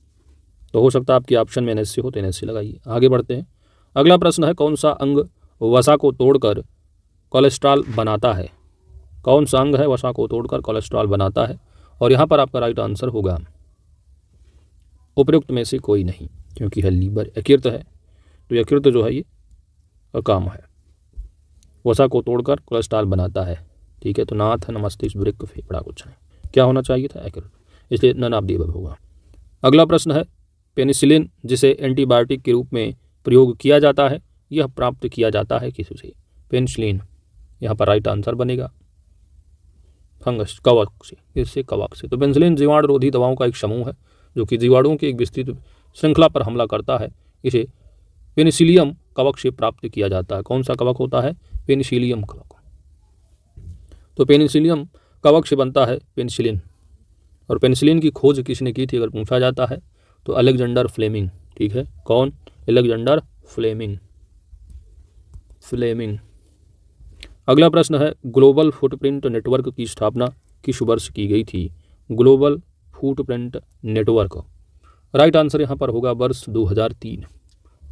तो हो सकता है आपके ऑप्शन में NSC हो तो NSC लगाइए। आगे बढ़ते हैं। अगला प्रश्न है, कौन सा अंग वसा को तोड़कर कोलेस्ट्रॉल बनाता है? कौन सा अंग है वसा को तोड़कर कोलेस्ट्रॉल बनाता है? और यहाँ पर आपका राइट आंसर होगा उपयुक्त में से कोई नहीं, क्योंकि है लीवर, यकृत है। तो यकृत जो है ये अकाम है, वसा को तोड़कर कोलेस्ट्रॉल बनाता है। ठीक है, तो नाथ है, मस्तिष्क, वृक्क, फेफड़ा कुछ नहीं। क्या होना चाहिए था? यकृत, इसलिए नन ऑफ द अबव होगा। अगला प्रश्न है, पेनिसिलिन जिसे एंटीबायोटिक के रूप में प्रयोग किया जाता है, यह प्राप्त किया जाता है किससे? पेनिसिलिन, यहाँ पर राइट आंसर बनेगा फंगस, कवक से, इससे कवक से। तो पेनिसिलिन जीवाणुरोधी दवाओं का एक समूह है जो कि जीवाणुओं की एक विस्तृत श्रृंखला पर हमला करता है। इसे पेनिसिलियम कवक से प्राप्त किया जाता है। कौन सा कवक होता है? पेनिसिलियम कवक। तो पेनिसिलियम कवक से बनता है पेनिसिलिन। और पेनिसिलिन की खोज किसने की थी अगर पूछा जाता है तो अलेक्जेंडर फ्लेमिंग। ठीक है, कौन? Alexander Fleming. अगला प्रश्न है, ग्लोबल फुटप्रिंट नेटवर्क की स्थापना किस वर्ष की गई थी? Global footprint network, right answer यहाँ पर होगा वर्ष 2003।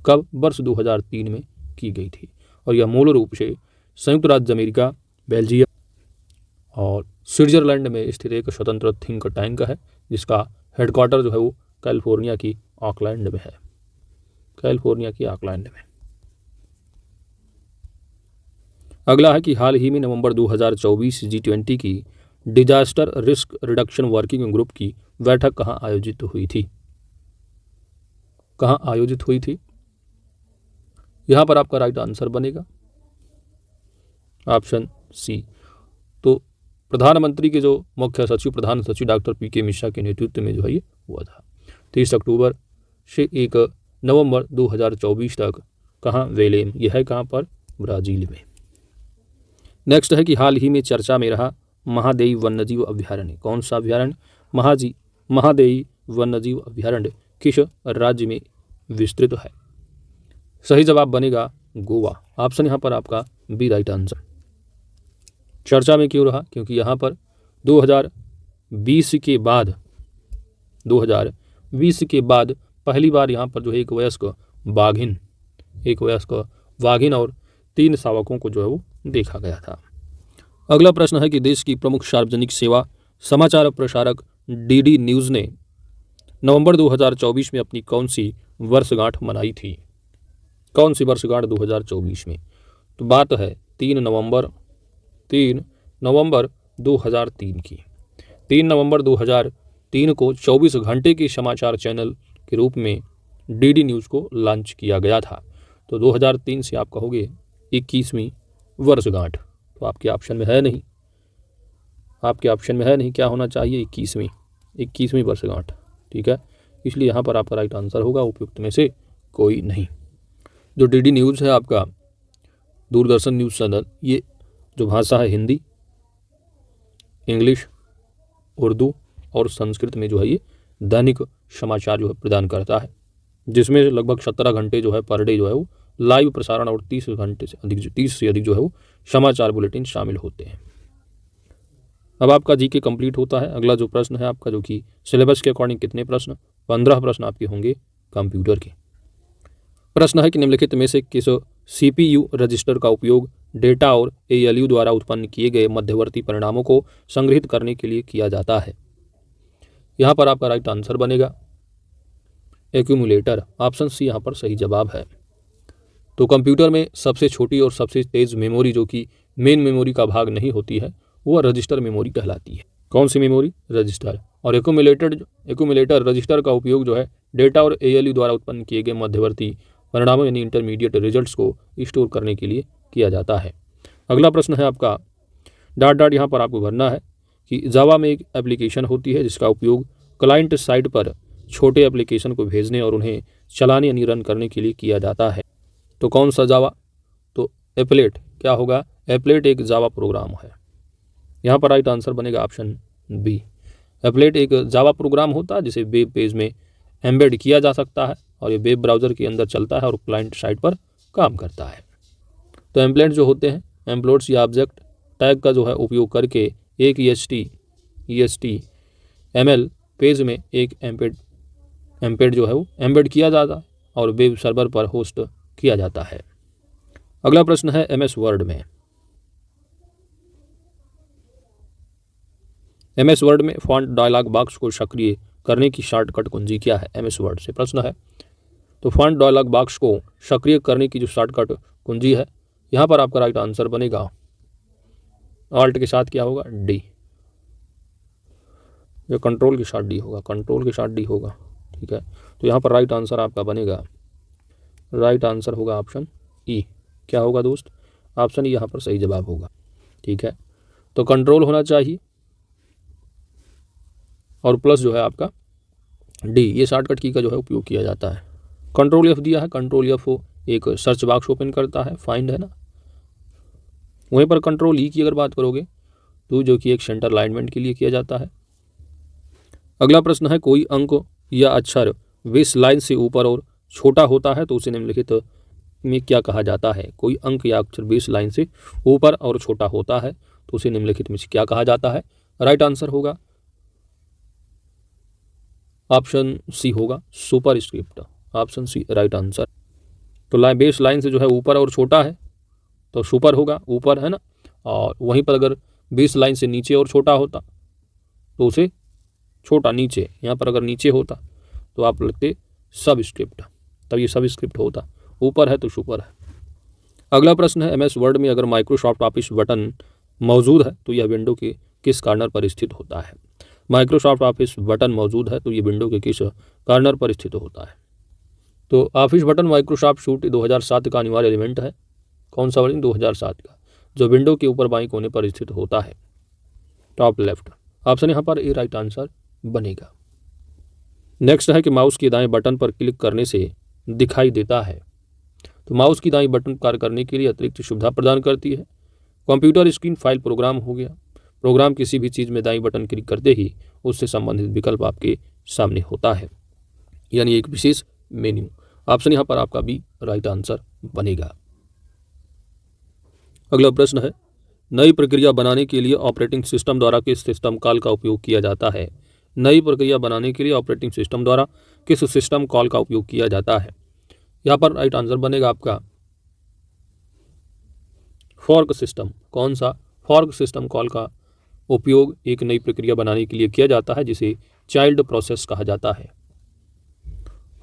कब? वर्ष 2003 में की गई थी। और यह मूल रूप से संयुक्त राज्य अमेरिका, बेल्जियम और स्विट्जरलैंड में स्थित एक स्वतंत्र थिंक टैंक है, जिसका हेडक्वार्टर जो है वो कैलिफोर्निया की ऑकलैंड में है। कैलिफोर्निया की ऑकलैंड में। अगला है कि हाल ही में नवंबर 2024 G20 की disaster risk reduction working group की बैठक कहाँ आयोजित हुई थी? कहाँ आयोजित हुई थी? यहाँ पर आपका राइट आंसर बनेगा ऑप्शन सी। तो प्रधानमंत्री के जो मुख्य सचिव, प्रधान सचिव डॉक्टर PK मिश्रा के नेतृत्व में जो है ये हुआ था 30 अक्टूबर से 1 नवंबर 2024 तक। कहाँ? वेलेम, यह है कहाँ पर? ब्राज़ील में। नेक्स्ट है कि हाल ही में चर्चा में रहा महादेई वन्यजीव अभ्यारण्य। कौन सा अभ्यारण्य? महादेई वन्यजीव अभ्यारण्य किस राज्य में विस्तृत है? सही जवाब बनेगा गोवा। ऑप्शन यहाँ पर आपका बी राइट आंसर। चर्चा में क्यों रहा? क्योंकि यहाँ पर 2020 के बाद पहली बार यहाँ पर जो है एक वयस्क बाघिन और 3 शावकों को जो है वो देखा गया था। अगला प्रश्न है कि देश की प्रमुख सार्वजनिक सेवा समाचार प्रसारक DD न्यूज़ ने नवंबर 2024 में अपनी कौन सी वर्षगांठ मनाई थी? कौन सी वर्षगांठ 2024 में? तो बात है 3 नवंबर 2003 की। 3 नवंबर 2003 को 24 घंटे के समाचार चैनल के रूप में DD न्यूज़ को लॉन्च किया गया था। तो 2003 से आप कहोगे 21वीं वर्षगांठ, तो आपके ऑप्शन में है नहीं। क्या होना चाहिए? 21वीं वर्षगांठ। ठीक है, इसलिए यहाँ पर आपका राइट आंसर होगा उपयुक्त में से कोई नहीं। जो DD न्यूज़ है आपका दूरदर्शन न्यूज़ चैनल, ये जो भाषा है हिंदी, इंग्लिश, उर्दू और संस्कृत में जो है ये दैनिक समाचार जो है प्रदान करता है, जिसमें लगभग 17 घंटे जो है पर डे जो है वो लाइव प्रसारण और 30 से अधिक जो है वो समाचार बुलेटिन शामिल होते हैं। अब आपका जीके कंप्लीट होता है। अगला जो प्रश्न है आपका, जो कि सिलेबस के अकॉर्डिंग कितने प्रश्न? 15 प्रश्न आपके होंगे कंप्यूटर के। प्रश्न है कि निम्नलिखित में से किस CPU रजिस्टर का उपयोग डेटा और ALU द्वारा उत्पन्न किए गए मध्यवर्ती परिणामों को संग्रहित करने के लिए किया जाता है? यहाँ पर आपका राइट आंसर बनेगा एक्यूमुलेटर। ऑप्शन सी यहाँ पर सही जवाब है। तो कंप्यूटर में सबसे छोटी और सबसे तेज़ मेमोरी जो कि मेन मेमोरी का भाग नहीं होती है वो रजिस्टर मेमोरी कहलाती है। कौन सी मेमोरी? रजिस्टर। और एक्यूमुलेटर रजिस्टर का उपयोग जो है डेटा और ALU द्वारा उत्पन्न किए गए मध्यवर्ती परिणामों यानी इंटरमीडिएट रिजल्ट्स को स्टोर करने के लिए किया जाता है। अगला प्रश्न है आपका डॉट डॉट, यहाँ पर आपको भरना है कि जावा में एक एप्लीकेशन होती है जिसका उपयोग क्लाइंट साइट पर छोटे एप्लीकेशन को भेजने और उन्हें चलाने यानी रन करने के लिए किया जाता है। तो कौन सा जावा? तो एप्लेट। क्या होगा? एप्लेट एक जावा प्रोग्राम है। यहाँ पर राइट आंसर बनेगा ऑप्शन बी। एप्लेट एक जावा प्रोग्राम होता है जिसे वेब पेज में एम्बेड किया जा सकता है और ये वेब ब्राउज़र के अंदर चलता है और क्लाइंट साइट पर काम करता है। तो एम्प्लेट जो होते हैं, एम्प्लॉयड्स या ऑब्जेक्ट टैग का जो है उपयोग करके एक HTML पेज में एक एम्बेड जो है वो एम्बेड किया जाता है और वेब सर्वर पर होस्ट किया जाता है। अगला प्रश्न है MS वर्ड में। MS वर्ड में फॉन्ट डायलॉग बॉक्स को सक्रिय करने की शॉर्टकट कुंजी क्या है? MS वर्ड से प्रश्न है। तो फॉन्ट डायलॉग बॉक्स को सक्रिय करने की जो शॉर्टकट कुंजी है, यहाँ पर आपका राइट आंसर बनेगा ऑल्ट के साथ क्या होगा? डी। जो कंट्रोल के साथ डी होगा, कंट्रोल के साथ डी होगा। ठीक है, तो यहाँ पर राइट आंसर आपका बनेगा, राइट आंसर होगा ऑप्शन ई। क्या होगा दोस्त? ऑप्शन ई यहाँ पर सही जवाब होगा। ठीक है, तो कंट्रोल होना चाहिए और प्लस जो है आपका डी, ये शॉर्टकट की का जो है उपयोग किया जाता है। कंट्रोल F दिया है, कंट्रोल F एक सर्च बॉक्स ओपन करता है, फाइंड है ना। वहीं पर कंट्रोल ई की अगर बात करोगे तो जो कि एक सेंटर अलाइनमेंट के लिए किया जाता है। अगला प्रश्न है कोई अंक या अक्षर 20 लाइन से ऊपर और छोटा होता है तो उसे निम्नलिखित में क्या कहा जाता है? कोई अंक या अक्षर 20 लाइन से ऊपर और छोटा होता है तो उसे निम्नलिखित में से क्या कहा जाता है? राइट आंसर होगा ऑप्शन सी होगा superscript. Option C right answer. तो 20 लाइन से जो है ऊपर और छोटा है तो सुपर होगा, ऊपर है ना। और वहीं पर अगर 20 लाइन से नीचे और छोटा होता तो उसे छोटा नीचे, यहाँ पर अगर नीचे होता तो आप लिखते सब स्क्रिप्ट, तब ये सब स्क्रिप्ट होता। ऊपर है तो सुपर है। अगला प्रश्न है MS वर्ड में अगर माइक्रोसॉफ्ट ऑफिस बटन मौजूद है तो यह विंडो के किस कॉर्नर पर स्थित होता है? माइक्रोसॉफ्ट ऑफिस बटन मौजूद है तो ये विंडो के किस कॉर्नर पर स्थित होता है? तो ऑफिस बटन माइक्रोसॉफ्ट सूट 2007 का अनिवार्य एलिमेंट है। कौन सा वर्जन? 2007 का, जो विंडो के ऊपर बाईं कोने पर स्थित होता है, टॉप लेफ्ट। ऑप्शन यहाँ पर ए राइट आंसर बनेगा। नेक्स्ट है कि माउस के दाएं बटन पर क्लिक करने से दिखाई देता है। तो माउस की दाईं बटन कार्य करने के लिए अतिरिक्त सुविधा प्रदान करती है। कंप्यूटर स्क्रीन फाइल प्रोग्राम हो गया। प्रोग्राम किसी भी चीज़ में दाईं बटन क्लिक करते ही उससे संबंधित विकल्प आपके सामने होता है, यानी एक विशेष मेन्यू। ऑप्शन यहाँ पर आपका बी राइट आंसर बनेगा। अगला प्रश्न है नई प्रक्रिया बनाने के लिए ऑपरेटिंग सिस्टम द्वारा किस सिस्टम कॉल का उपयोग किया जाता है? नई प्रक्रिया बनाने के लिए ऑपरेटिंग सिस्टम द्वारा किस सिस्टम कॉल का उपयोग किया जाता है? यहाँ पर राइट आंसर बनेगा आपका फॉर्क सिस्टम। कौन सा? फॉर्क सिस्टम कॉल का उपयोग एक नई प्रक्रिया बनाने के लिए किया जाता है जिसे चाइल्ड प्रोसेस कहा जाता है।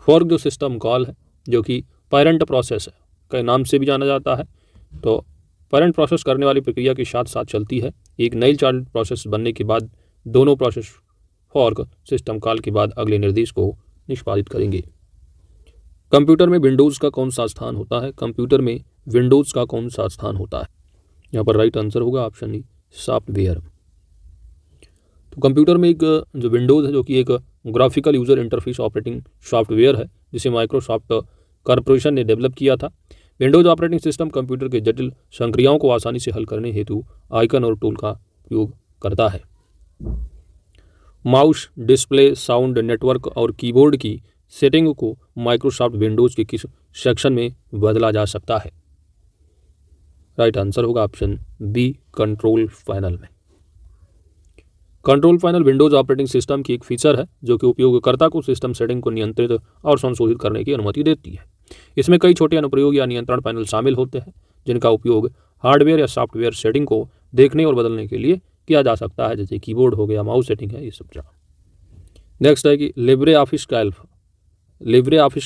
फॉर्क जो सिस्टम कॉल है जो कि पेरेंट प्रोसेस के नाम से भी जाना जाता है, तो पेरेंट प्रोसेस करने वाली प्रक्रिया के साथ साथ चलती है। एक नई चाइल्ड प्रोसेस बनने के बाद दोनों प्रोसेस फॉर्क सिस्टम कॉल के बाद अगले निर्देश को निष्पादित करेंगे। कंप्यूटर में विंडोज़ का कौन सा स्थान होता है? कंप्यूटर में विंडोज़ का कौन सा स्थान होता है? यहाँ पर राइट आंसर होगा ऑप्शन ई सॉफ्टवेयर। तो कंप्यूटर में एक जो विंडोज़ है जो कि एक graphical user interface operating software है जिसे माइक्रोसॉफ्ट कॉरपोरेशन ने डेवलप किया था। विंडोज़ ऑपरेटिंग सिस्टम कंप्यूटर के जटिल संक्रियाओं को आसानी से हल करने हेतु आइकन और टूल का उपयोग करता है। माउस, डिस्प्ले, साउंड, नेटवर्क और कीबोर्ड की सेटिंग को माइक्रोसॉफ्ट विंडोज़ के किस सेक्शन में बदला जा सकता है? राइट आंसर होगा ऑप्शन बी कंट्रोल पैनल में। Control panel Windows operating system की एक फीचर है जो कि उपयोगकर्ता को सिस्टम सेटिंग को नियंत्रित और संशोधित करने की अनुमति देती है। इसमें कई छोटे अनुप्रयोग या नियंत्रण पैनल शामिल होते हैं जिनका उपयोग हार्डवेयर या सॉफ्टवेयर सेटिंग को देखने और बदलने के लिए किया जा सकता है, जैसे कीबोर्ड हो गया, माउस सेटिंग है, ये सब। नेक्स्ट है कि लिब्रे ऑफिस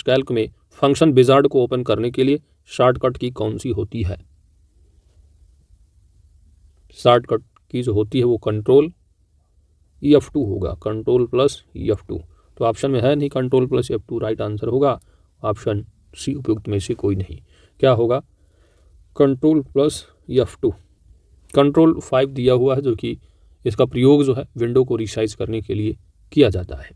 कैल्क में फंक्शन विजार्ड को ओपन करने के लिए शॉर्टकट की कौन सी होती है? शॉर्टकट की जो होती है वो कंट्रोल F2 होगा, कंट्रोल प्लस F2। तो ऑप्शन में है नहीं control plus F2, right answer होगा ऑप्शन सी, उपयुक्त में से कोई नहीं। क्या होगा? Control plus F2। कंट्रोल 5 दिया हुआ है, जो कि इसका प्रयोग जो है विंडो को रिसाइज करने के लिए किया जाता है।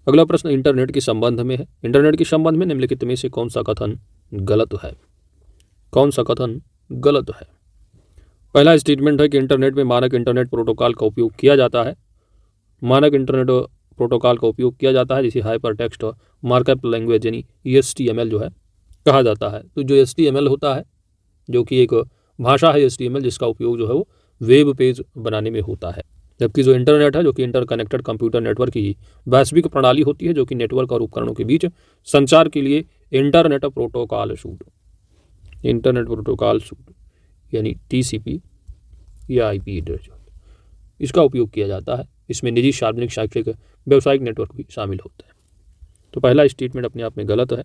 अगला प्रश्न इंटरनेट के संबंध में है। इंटरनेट के संबंध में निम्नलिखित में से कौन सा कथन गलत है? कौन सा कथन गलत है? पहला स्टेटमेंट है कि इंटरनेट में मानक इंटरनेट प्रोटोकॉल का उपयोग किया जाता है। मानक इंटरनेट प्रोटोकॉल का उपयोग किया जाता है जिसे हाइपर टेक्स्ट मार्कअप लैंग्वेज यानी HTML जो है कहा जाता है। तो जो HTML होता है, जो कि एक भाषा है HTML, जिसका उपयोग जो है वो वेब पेज बनाने में होता है। जबकि जो इंटरनेट है, जो कि इंटरकनेक्टेड कंप्यूटर नेटवर्क की वैश्विक प्रणाली होती है, जो कि नेटवर्क और उपकरणों के बीच संचार के लिए इंटरनेट प्रोटोकॉल सूट यानी TCP या IP एड्रेस इसका उपयोग किया जाता है। इसमें निजी, सार्वजनिक, शैक्षिक, व्यावसायिक नेटवर्क भी शामिल होते हैं। तो पहला स्टेटमेंट अपने आप में गलत है।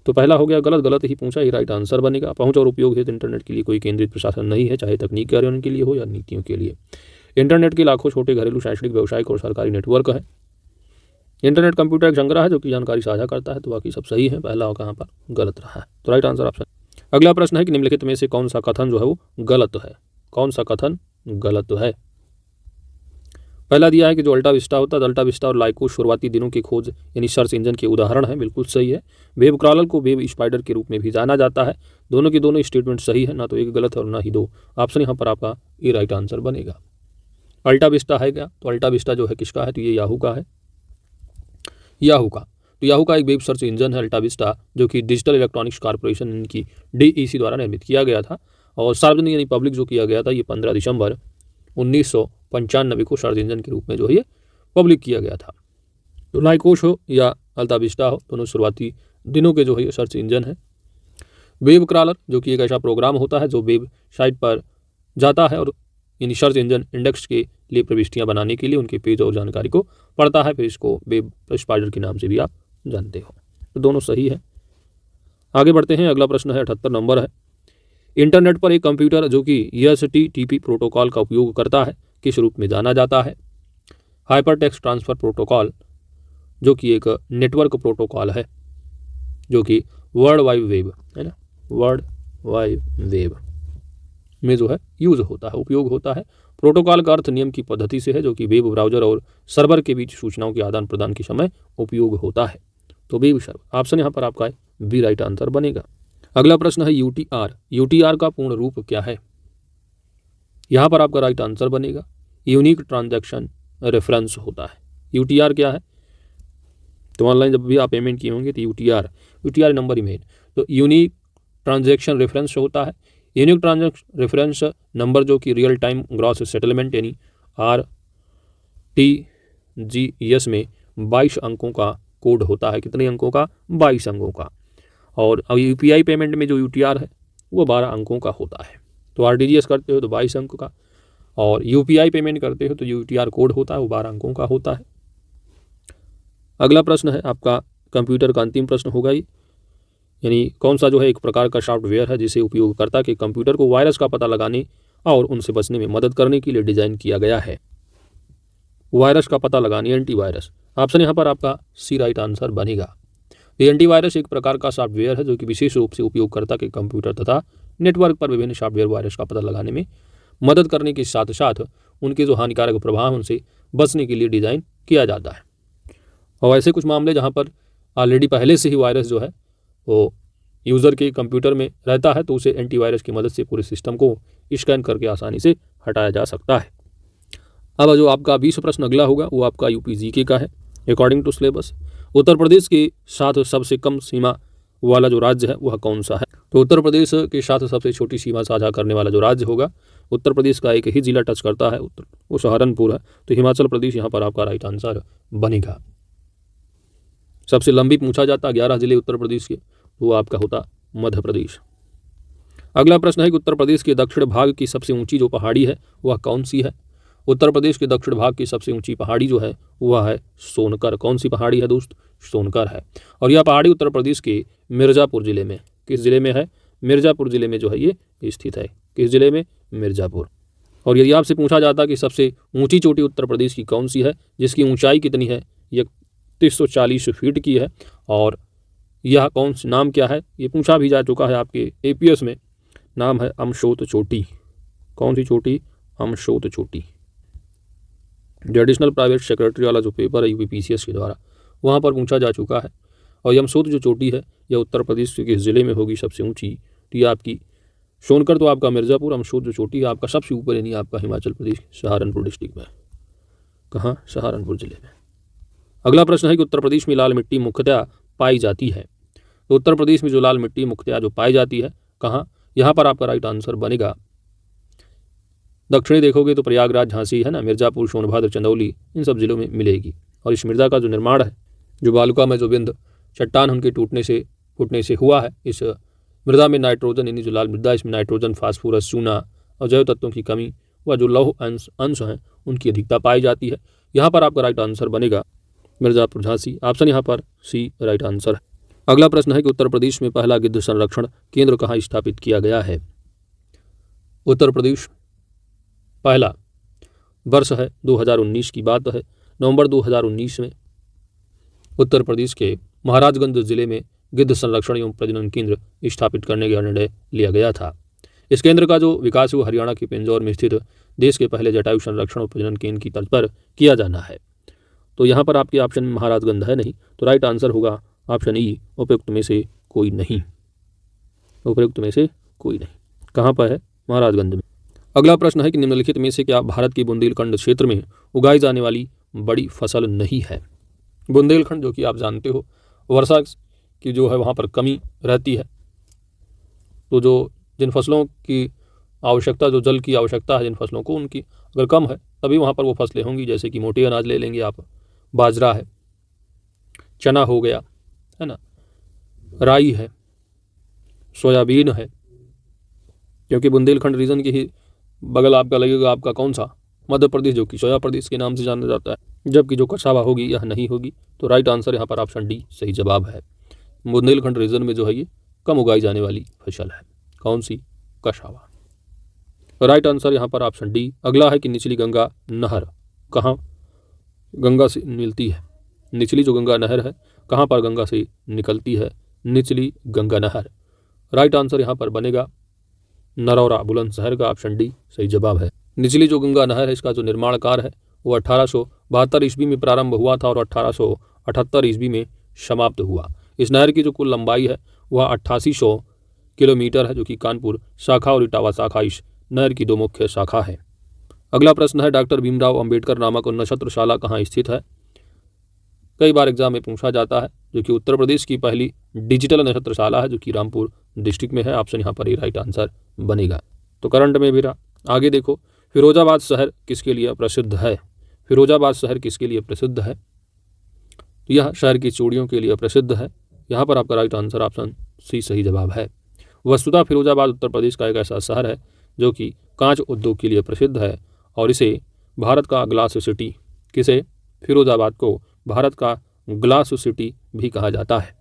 तो पहला हो गया गलत, गलत ही पूछा, ही राइट आंसर बनेगा। पहुंच और उपयोग हेतु इंटरनेट के लिए कोई केंद्रित प्रशासन नहीं है, चाहे तकनीक कार्यान्वयन के लिए हो या नीतियों के लिए। इंटरनेट के लाखों छोटे घरेलू, शैक्षणिक, व्यावसायिक और सरकारी नेटवर्क है। इंटरनेट कंप्यूटर एक संग्रह है जो कि जानकारी साझा करता है। तो बाकी सब सही है, पहला कहाँ पर गलत रहा है। तो राइट आंसर ऑप्शन। अगला प्रश्न है कि निम्नलिखित में से कौन सा कथन जो है वो गलत है? कौन सा कथन गलत है? पहला दिया है कि जो अल्टा विस्टा होता है, अल्टा विस्टा और लाइकोस शुरुआती दिनों की खोज यानी सर्च इंजन के उदाहरण है। बिल्कुल सही है। वेब क्रॉलर को वेब स्पाइडर के रूप में भी जाना जाता है। दोनों की दोनों स्टेटमेंट सही है, ना तो एक गलत है और ना ही दो। ऑप्शन यहाँ पर आपका ये राइट आंसर बनेगा। अल्टा विस्टा है क्या? तो अल्टा विस्टा जो है किसका है? तो ये याहू का है। याहू का, तो याहू का एक वेब सर्च इंजन है अल्टा विस्टा, जो कि डिजिटल इलेक्ट्रॉनिक्स कॉर्पोरेशन इनकी DEC द्वारा निर्मित किया गया था और सार्वजनिक यानी पब्लिक जो किया गया था ये 15 दिसंबर 1995 को सर्च इंजन के रूप में जो है ये पब्लिक किया गया था। तो लाइकोस हो या अल्टा विस्टा हो, दोनों शुरुआती दिनों के जो है ये सर्च इंजन है। वेब क्रॉलर जो कि एक ऐसा प्रोग्राम होता है जो वेब साइट पर जाता है और यानी सर्च इंजन इंडेक्स के लिए प्रविष्टियां बनाने के लिए उनके पेज और जानकारी को पढ़ता है, फिर इसको वेब स्पाइडर के नाम से भी आप जानते हो। तो दोनों सही है। आगे बढ़ते हैं। अगला प्रश्न है 78 नंबर है। इंटरनेट पर एक कंप्यूटर जो कि HTTP प्रोटोकॉल का उपयोग करता है किस रूप में जाना जाता है? हाइपर टेक्स्ट ट्रांसफर प्रोटोकॉल, जो कि एक नेटवर्क प्रोटोकॉल है, जो कि वर्ल्ड वाइड वेब है ना, वर्ल्ड वाइड वेब में जो है यूज होता है, उपयोग होता है। प्रोटोकॉल का अर्थ नियम की पद्धति से है, जो कि वेब ब्राउजर और सर्वर के बीच सूचनाओं के आदान प्रदान के समय उपयोग होता है। तो वेब सर्वर ऑप्शन यहाँ पर आपका बी राइट आंसर बनेगा। अगला प्रश्न है UTR। UTR का पूर्ण रूप क्या है? यहाँ पर आपका राइट आंसर बनेगा यूनिक ट्रांजैक्शन रेफरेंस होता है। UTR क्या है? तो ऑनलाइन जब भी आप पेमेंट किए होंगे तो UTR नंबर ही मेन, तो यूनिक ट्रांजैक्शन रेफरेंस होता है। यूनिक ट्रांजैक्शन रेफरेंस नंबर जो कि रियल टाइम ग्रॉस सेटलमेंट यानी RTGS में 22 अंकों का कोड होता है। कितने अंकों का? 22 अंकों का। और UPI पेमेंट में जो UTR है वो 12 अंकों का होता है। तो RTGS करते हो तो 22 अंक का, और UPI पेमेंट करते हो तो UTR कोड होता है वो 12 अंकों का होता है। अगला प्रश्न है आपका कंप्यूटर का अंतिम प्रश्न होगा ही, यानी कौन सा जो है एक प्रकार का सॉफ्टवेयर है जिसे उपयोगकर्ता के कंप्यूटर को वायरस का पता लगाने और उनसे बचने में मदद करने के लिए डिजाइन किया गया है? वायरस का पता लगाने, एंटीवायरस। ऑप्शन यहाँ पर आपका सी राइट आंसर बनेगा। एंटीवायरस एक प्रकार का सॉफ्टवेयर है जो कि विशेष रूप से उपयोगकर्ता के कंप्यूटर तथा नेटवर्क पर विभिन्न सॉफ्टवेयर वायरस का पता लगाने में मदद करने के साथ साथ उनके जो हानिकारक प्रभाव उनसे बचने के लिए डिज़ाइन किया जाता है। और ऐसे कुछ मामले जहाँ पर ऑलरेडी पहले से ही वायरस जो है वो यूज़र के कंप्यूटर में रहता है तो उसे एंटीवायरस की मदद से पूरे सिस्टम को स्कैन करके आसानी से हटाया जा सकता है। अब जो आपका 20 प्रश्न अगला होगा वो आपका UPGK का है। According to syllabus Uttar Pradesh के साथ सबसे कम सीमा वाला जो राज्य है वह कौन सा है? तो उत्तर प्रदेश के साथ सबसे छोटी सीमा साझा करने वाला जो राज्य होगा, उत्तर प्रदेश का एक ही जिला टच करता है, वो सहारनपुर है। तो हिमाचल प्रदेश यहाँ पर आपका राइट आंसर बनेगा। सबसे लंबी पूछा जाता 11 जिले उत्तर प्रदेश के, वो आपका होता मध्य प्रदेश। अगला प्रश्न है कि उत्तर प्रदेश के दक्षिण भाग की सबसे ऊंची जो पहाड़ी है वह कौन सी है? उत्तर प्रदेश के दक्षिण भाग की सबसे ऊंची पहाड़ी जो है वह है सोनकर। कौन सी पहाड़ी है दोस्त? सोनकर है। और यह पहाड़ी उत्तर प्रदेश के मिर्ज़ापुर जिले में, किस जिले में है? मिर्ज़ापुर जिले में जो है ये स्थित है। किस जिले में? मिर्ज़ापुर। और यदि आपसे पूछा जाता कि सबसे ऊंची चोटी उत्तर प्रदेश की कौन सी है, जिसकी ऊंचाई कितनी है? यह 3140 फीट की है। और यह कौन सी, नाम क्या है? ये पूछा भी जा चुका है आपके APS में। नाम है अमशोत चोटी। कौन सी चोटी? अमशोत चोटी। जो एडिशनल प्राइवेट सेक्रेटरी वाला जो पेपर है UPPCS के द्वारा, वहाँ पर पूछा जा चुका है। और यमसोत जो चोटी है यह उत्तर प्रदेश के किस जिले में होगी सबसे ऊंची? तो ये आपकी सोनकर तो आपका मिर्ज़ापुर, अमशोत जो चोटी है आपका सबसे ऊपर, यानी आपका हिमाचल प्रदेश सहारनपुर डिस्ट्रिक्ट में। कहाँ? सहारनपुर जिले में। अगला प्रश्न है कि उत्तर प्रदेश में लाल मिट्टी मुख्यतः पाई जाती है। तो उत्तर प्रदेश में जो लाल मिट्टी मुख्यतः जो पाई जाती है कहाँ? यहाँ पर आपका राइट आंसर बनेगा, दक्षिणी देखोगे तो प्रयागराज, झांसी है ना, मिर्ज़ापुर, सोनभद्र, चंदौली, इन सब जिलों में मिलेगी। और इस मृदा का जो निर्माण है, जो बालुका में जो बिंद चट्टान उनके फूटने से हुआ है, इस मृदा में नाइट्रोजन, यानी जो लाल मृदा इसमें नाइट्रोजन, फास्फोरस, चूना और जैव तत्वों की कमी व जो लौह अंश हैं उनकी अधिकता पाई जाती है। यहाँ पर आपका राइट आंसर बनेगा मिर्ज़ापुर, झांसी। ऑप्शन यहाँ पर C राइट आंसर है। अगला प्रश्न है कि उत्तर प्रदेश में पहला गिद्ध संरक्षण केंद्र कहाँ स्थापित किया गया है? उत्तर प्रदेश पहला, वर्ष है 2019 की बात है, नवंबर 2019 में उत्तर प्रदेश के महाराजगंज जिले में गिद्ध संरक्षण एवं प्रजनन केंद्र स्थापित करने का निर्णय लिया गया था। इस केंद्र का जो विकास है वो हरियाणा के पिंजौर में स्थित देश के पहले जटायु संरक्षण और प्रजनन केंद्र की तर्ज पर किया जाना है। तो यहाँ पर आपके ऑप्शन में महाराजगंज है नहीं, तो राइट आंसर होगा ऑप्शन E, उपयुक्त में से कोई नहीं। उपयुक्त में से कोई नहीं। कहाँ पर है? महाराजगंज में। अगला प्रश्न है कि निम्नलिखित में से क्या भारत की बुंदेलखंड क्षेत्र में उगाई जाने वाली बड़ी फसल नहीं है? बुंदेलखंड जो कि आप जानते हो वर्षा की जो है वहाँ पर कमी रहती है, तो जो जिन फसलों की आवश्यकता, जो जल की आवश्यकता है जिन फसलों को, उनकी अगर कम है तभी वहाँ पर वो फसलें होंगी। जैसे कि मोटे अनाज ले लेंगे आप, बाजरा है, चना हो गया, है ना, राई है, सोयाबीन है। क्योंकि बुंदेलखंड रीजन की ही बगल आपका लगेगा आपका कौन सा? मध्य प्रदेश, जो कि सोया प्रदेश के नाम से जाना जाता है। जबकि जो कसावा होगी यह नहीं होगी। तो राइट आंसर यहाँ पर ऑप्शन D सही जवाब है। बुंदेलखंड रीजन में जो है ये कम उगाई जाने वाली फसल है। कौन सी? कसावा। राइट आंसर यहाँ पर ऑप्शन D। अगला है कि निचली गंगा नहर कहाँ गंगा से मिलती है? निचली जो गंगा नहर है कहाँ पर गंगा से निकलती है? निचली गंगा नहर। राइट आंसर यहाँ पर बनेगा नरौरा, बुलंदशहर का ऑप्शन D सही जवाब है। निचली जो गंगा नहर है इसका जो निर्माण कार्य है वो 1872 ईस्वी में प्रारंभ हुआ था और 1878 ईस्वी में समाप्त हुआ। इस नहर की जो कुल लंबाई है वह 8800 किलोमीटर है, जो कि कानपुर शाखा और इटावा शाखा इस नहर की दो मुख्य शाखा है। अगला प्रश्न है डॉक्टर भीमराव अंबेडकर नामक नक्षत्रशाला कहाँ स्थित है? कई बार एग्जाम में पूछा जाता है, जो कि उत्तर प्रदेश की पहली डिजिटल नक्षत्रशाला है, जो कि रामपुर डिस्ट्रिक्ट में है। ऑप्शन यहाँ पर ही राइट आंसर बनेगा। तो करंट में भी आगे देखो, फिरोजाबाद शहर किसके लिए प्रसिद्ध है? फिरोजाबाद शहर किसके लिए प्रसिद्ध है? तो यह शहर की चूड़ियों के लिए प्रसिद्ध है। यहाँ पर आपका राइट आंसर ऑप्शन C सही जवाब है। वस्तुतः फिरोजाबाद उत्तर प्रदेश का एक ऐसा शहर है जो कि कांच उद्योग के लिए प्रसिद्ध है और इसे भारत का ग्लास सिटी, किसे? फिरोजाबाद को भारत का ग्लास सिटी भी कहा जाता है।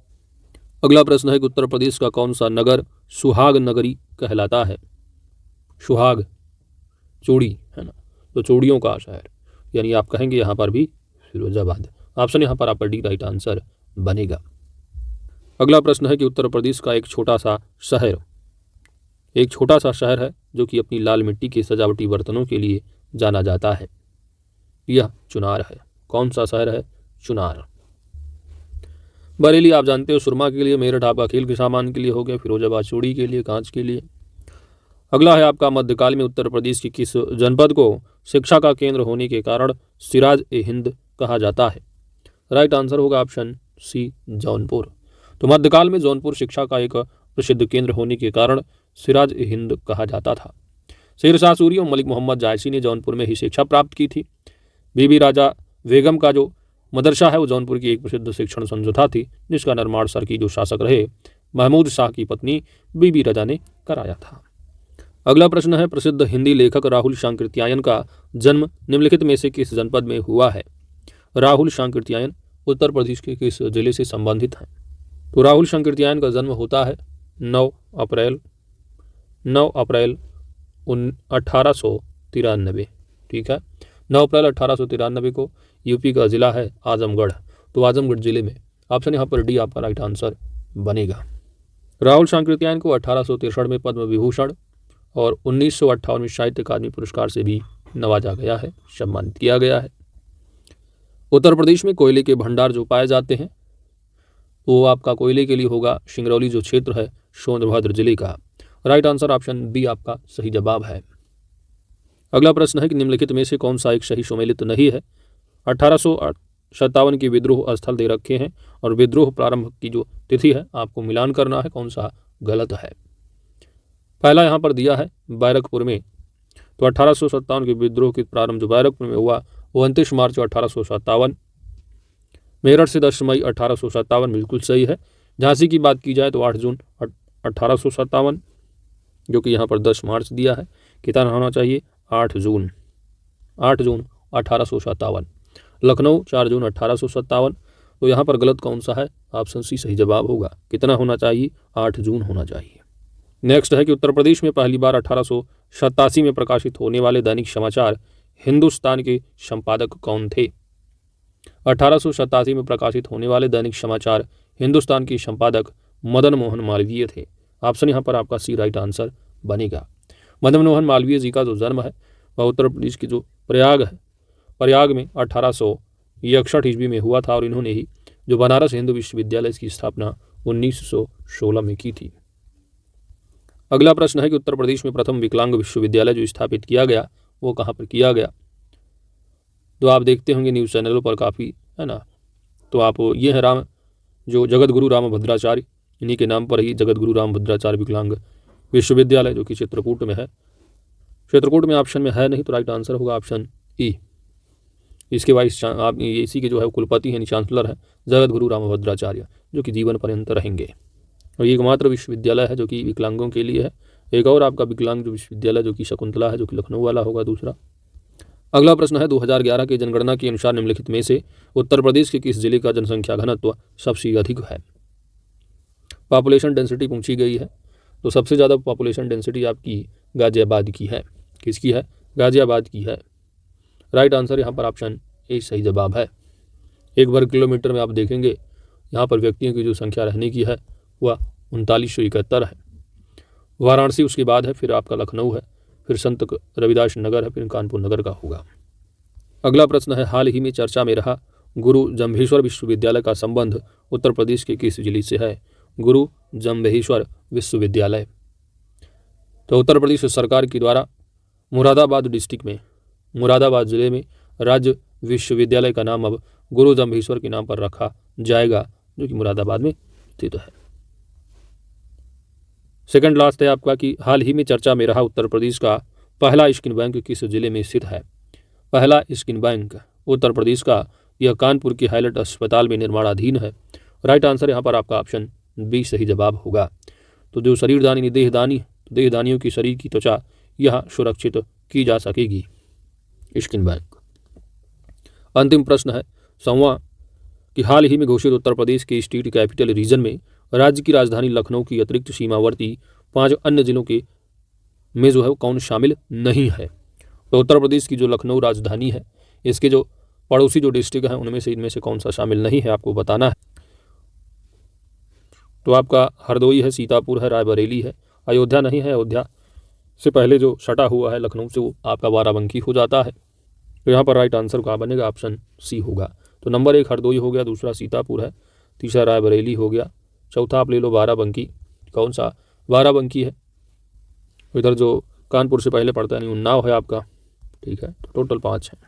अगला प्रश्न है कि उत्तर प्रदेश का कौन सा नगर सुहाग नगरी कहलाता है? सुहाग चूड़ी है ना, तो चूड़ियों का शहर, यानी आप कहेंगे यहाँ पर भी फिरोजाबाद। ऑप्शन यहाँ पर आपका D राइट आंसर बनेगा। अगला प्रश्न है कि उत्तर प्रदेश का एक छोटा सा शहर है जो कि अपनी लाल मिट्टी के सजावटी बर्तनों के लिए जाना जाता है। यह चुनार है। कौन सा शहर है? चुनार। बरेली आप जानते हो सुरमा के लिए, मेरठ आपका खेल के सामान के लिए हो गया, फिरोजाबाद चूड़ी के लिए, कांच के लिए। अगला है आपका मध्यकाल में उत्तर प्रदेश की किस जनपद को शिक्षा का केंद्र होने के कारण सिराज-ए-हिंद कहा जाता है? राइट आंसर होगा ऑप्शन C जौनपुर। तो मध्यकाल में जौनपुर शिक्षा का एक प्रसिद्ध केंद्र होने के कारण सिराज-ए-हिंद कहा जाता था। शेरशाह सूरी और मलिक मोहम्मद जायसी ने जौनपुर में ही शिक्षा प्राप्त की थी। बीबी राजा बेगम का जो मदरसा है वो जौनपुर की एक प्रसिद्ध शिक्षण संस्था थी, जिसका निर्माण सर की जो शासक रहे महमूद शाह की पत्नी बीबी राजा ने कराया था। अगला प्रश्न है, प्रसिद्ध हिंदी लेखक राहुल शांकृत्यायन का जन्म निम्नलिखित में से किस जनपद में हुआ है? राहुल शांकृत्यायन उत्तर प्रदेश के किस जिले से संबंधित हैं? तो राहुल शांकृत्यायन का जन्म होता है 9 अप्रैल 1893। ठीक है, 9 अप्रैल 1893 को। यूपी का जिला है आजमगढ़, तो आजमगढ़ जिले में। ऑप्शन यहाँ पर डी आपका राइट आंसर बनेगा। राहुल शांकृत्यायन को 1863 में पद्म विभूषण और 1958 में साहित्य अकादमी पुरस्कार से भी नवाजा गया है, सम्मानित किया गया है। उत्तर प्रदेश में कोयले के भंडार जो पाए जाते हैं वो आपका कोयले के लिए होगा सिंगरौली जो क्षेत्र है सोनभद्र जिले का। राइट आंसर ऑप्शन बी आपका सही जवाब है। अगला प्रश्न है कि निम्नलिखित में से कौन सा एक सही सुमेलित नहीं है? 1857 के विद्रोह स्थल दे रखे हैं और विद्रोह प्रारंभ की जो तिथि है आपको मिलान करना है कौन सा गलत है। पहला यहाँ पर दिया है बैरकपुर में, तो 1857 के विद्रोह के प्रारंभ जो बैरकपुर में हुआ वो 29 मार्च 1857। मेरठ से 10 मई 1857 बिल्कुल सही है। झांसी की बात की जाए तो 8 जून 1857, जो कि यहाँ पर 10 मार्च दिया है। कितना होना चाहिए? 8 जून 1857। लखनऊ 4 जून 1857, तो यहाँ पर गलत कौन सा है? ऑप्शन सी सही जवाब होगा। कितना होना चाहिए? 8 जून होना चाहिए। नेक्स्ट है कि उत्तर प्रदेश में पहली बार 1887 में प्रकाशित होने वाले दैनिक समाचार हिंदुस्तान के संपादक कौन थे? 1887 में प्रकाशित होने वाले दैनिक समाचार हिंदुस्तान के संपादक मदन मोहन मालवीय थे। ऑप्शन यहाँ पर आपका सी राइट आंसर बनेगा। मदन मोहन मालवीय जी का जो जन्म है वह उत्तर प्रदेश की जो प्रयाग में 1861 ईस्वी में हुआ था और इन्होंने ही जो बनारस हिंदू विश्वविद्यालय की स्थापना 1916 में की थी। अगला प्रश्न है कि उत्तर प्रदेश में प्रथम विकलांग विश्वविद्यालय जो स्थापित किया गया वो कहाँ पर किया गया? तो आप देखते होंगे न्यूज़ चैनलों पर काफ़ी, है ना। तो आप ये है जो जगत गुरु रामभद्राचार्य, इन्हीं के नाम पर ही जगत गुरु रामभद्राचार्य विकलांग विश्वविद्यालय जो कि चित्रकूट में है। चित्रकूट में ऑप्शन में है नहीं, तो राइट आंसर होगा ऑप्शन ई। इसके वाइस आप इसी के जो है कुलपति हैं, चांसलर हैं जगत गुरु रामभद्राचार्य, जो कि जीवन पर्यंत रहेंगे। और ये एकमात्र विश्वविद्यालय है जो कि विकलांगों के लिए है। एक और आपका विकलांग जो विश्वविद्यालय जो कि शकुंतला है, जो कि लखनऊ वाला होगा दूसरा। अगला प्रश्न है 2011 की जनगणना के अनुसार निम्नलिखित में से उत्तर प्रदेश के किस जिले का जनसंख्या घनत्व सबसे अधिक है? पॉपुलेशन डेंसिटी पूछी गई है, तो सबसे ज़्यादा पॉपुलेशन डेंसिटी आपकी गाजियाबाद की है। किसकी है? गाजियाबाद की है। राइट आंसर यहाँ पर ऑप्शन ए सही जवाब है। 1 वर्ग किलोमीटर में आप देखेंगे यहाँ पर व्यक्तियों की जो संख्या रहने की है वह 3971 है। वाराणसी उसके बाद है, फिर आपका लखनऊ है, फिर संत रविदास नगर है, फिर कानपुर नगर का होगा। अगला प्रश्न है हाल ही में चर्चा में रहा गुरु जम्भेश्वर विश्वविद्यालय का संबंध उत्तर प्रदेश के किस जिले से है? गुरु जम्भेश्वर विश्वविद्यालय तो उत्तर प्रदेश सरकार के द्वारा मुरादाबाद डिस्ट्रिक्ट में, मुरादाबाद जिले में राज्य विश्वविद्यालय का नाम अब गुरु जम्भेश्वर के नाम पर रखा जाएगा, जो कि मुरादाबाद में स्थित है। सेकंड लास्ट है आपका कि हाल ही में चर्चा में रहा उत्तर प्रदेश का पहला स्किन बैंक किस जिले में स्थित है? पहला स्किन बैंक उत्तर प्रदेश का यह कानपुर के हाईलाइट अस्पताल में निर्माणाधीन है। राइट आंसर यहाँ पर आपका ऑप्शन बी सही जवाब होगा। तो जो शरीरदानी देहदानी, तो देहदानियों की शरीर की त्वचा यह सुरक्षित की जा सकेगी स्किन बैंक। अंतिम प्रश्न है 1वां कि हाल ही में घोषित उत्तर प्रदेश के स्टेट कैपिटल रीजन में राज्य की राजधानी लखनऊ की अतिरिक्त सीमावर्ती 5 अन्य जिलों के में जो है कौन शामिल नहीं है? तो उत्तर प्रदेश की जो लखनऊ राजधानी है इसके जो पड़ोसी जो डिस्ट्रिक्ट हैं उनमें से इनमें से कौन सा शामिल नहीं है आपको बताना है। तो आपका हरदोई है, सीतापुर है, रायबरेली है, अयोध्या नहीं है। अयोध्या से पहले जो सटा हुआ है लखनऊ से वो आपका बाराबंकी हो जाता है। तो यहाँ पर राइट आंसर क्या बनेगा? ऑप्शन सी होगा। तो नंबर 1 हरदोई हो गया, दूसरा सीतापुर है, तीसरा रायबरेली हो गया, चौथा आप ले लो बाराबंकी। कौन सा? बाराबंकी है। इधर जो कानपुर से पहले पड़ता है नहीं उन्नाव है आपका। ठीक है, तो टोटल 5 है।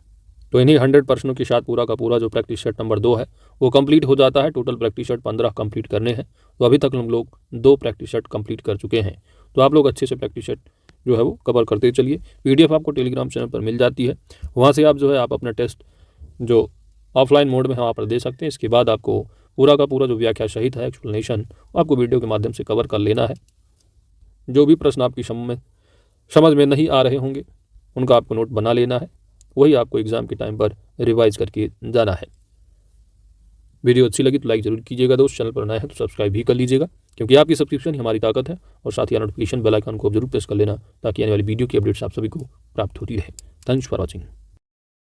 तो इन्हीं 100 प्रश्नों के साथ पूरा का पूरा जो प्रैक्टिस सेट नंबर 2 है वो कंप्लीट हो जाता है। टोटल प्रैक्टिस सेट 15 कंप्लीट करने हैं। तो अभी तक हम लोग 2 प्रैक्टिस सेट कंप्लीट कर चुके हैं। तो आप लोग अच्छे से प्रैक्टिस सेट जो है वो कवर करते चलिए। PDF आपको टेलीग्राम चैनल पर मिल जाती है, वहाँ से आप जो है आप अपना टेस्ट जो ऑफलाइन मोड में है वहाँ पर दे सकते हैं। इसके बाद आपको पूरा का पूरा जो व्याख्या सहित है एक्सप्लेनेशन आपको वीडियो के माध्यम से कवर कर लेना है। जो भी प्रश्न आपकी समझ में नहीं आ रहे होंगे उनका आपको नोट बना लेना है, वही आपको एग्ज़ाम के टाइम पर रिवाइज करके जाना है। वीडियो अच्छी लगी तो लाइक ज़रूर कीजिएगा दोस्त, चैनल पर नए हैं तो सब्सक्राइब भी कर लीजिएगा, क्योंकि आपकी सब्सक्रिप्शन ही हमारी ताकत है। और साथ ही नोटिफिकेशन बेल आइकन को जरूर प्रेस कर लेना ताकि आने वाली वीडियो की अपडेट्स आप सभी को प्राप्त होती रहे। Thanks for watching.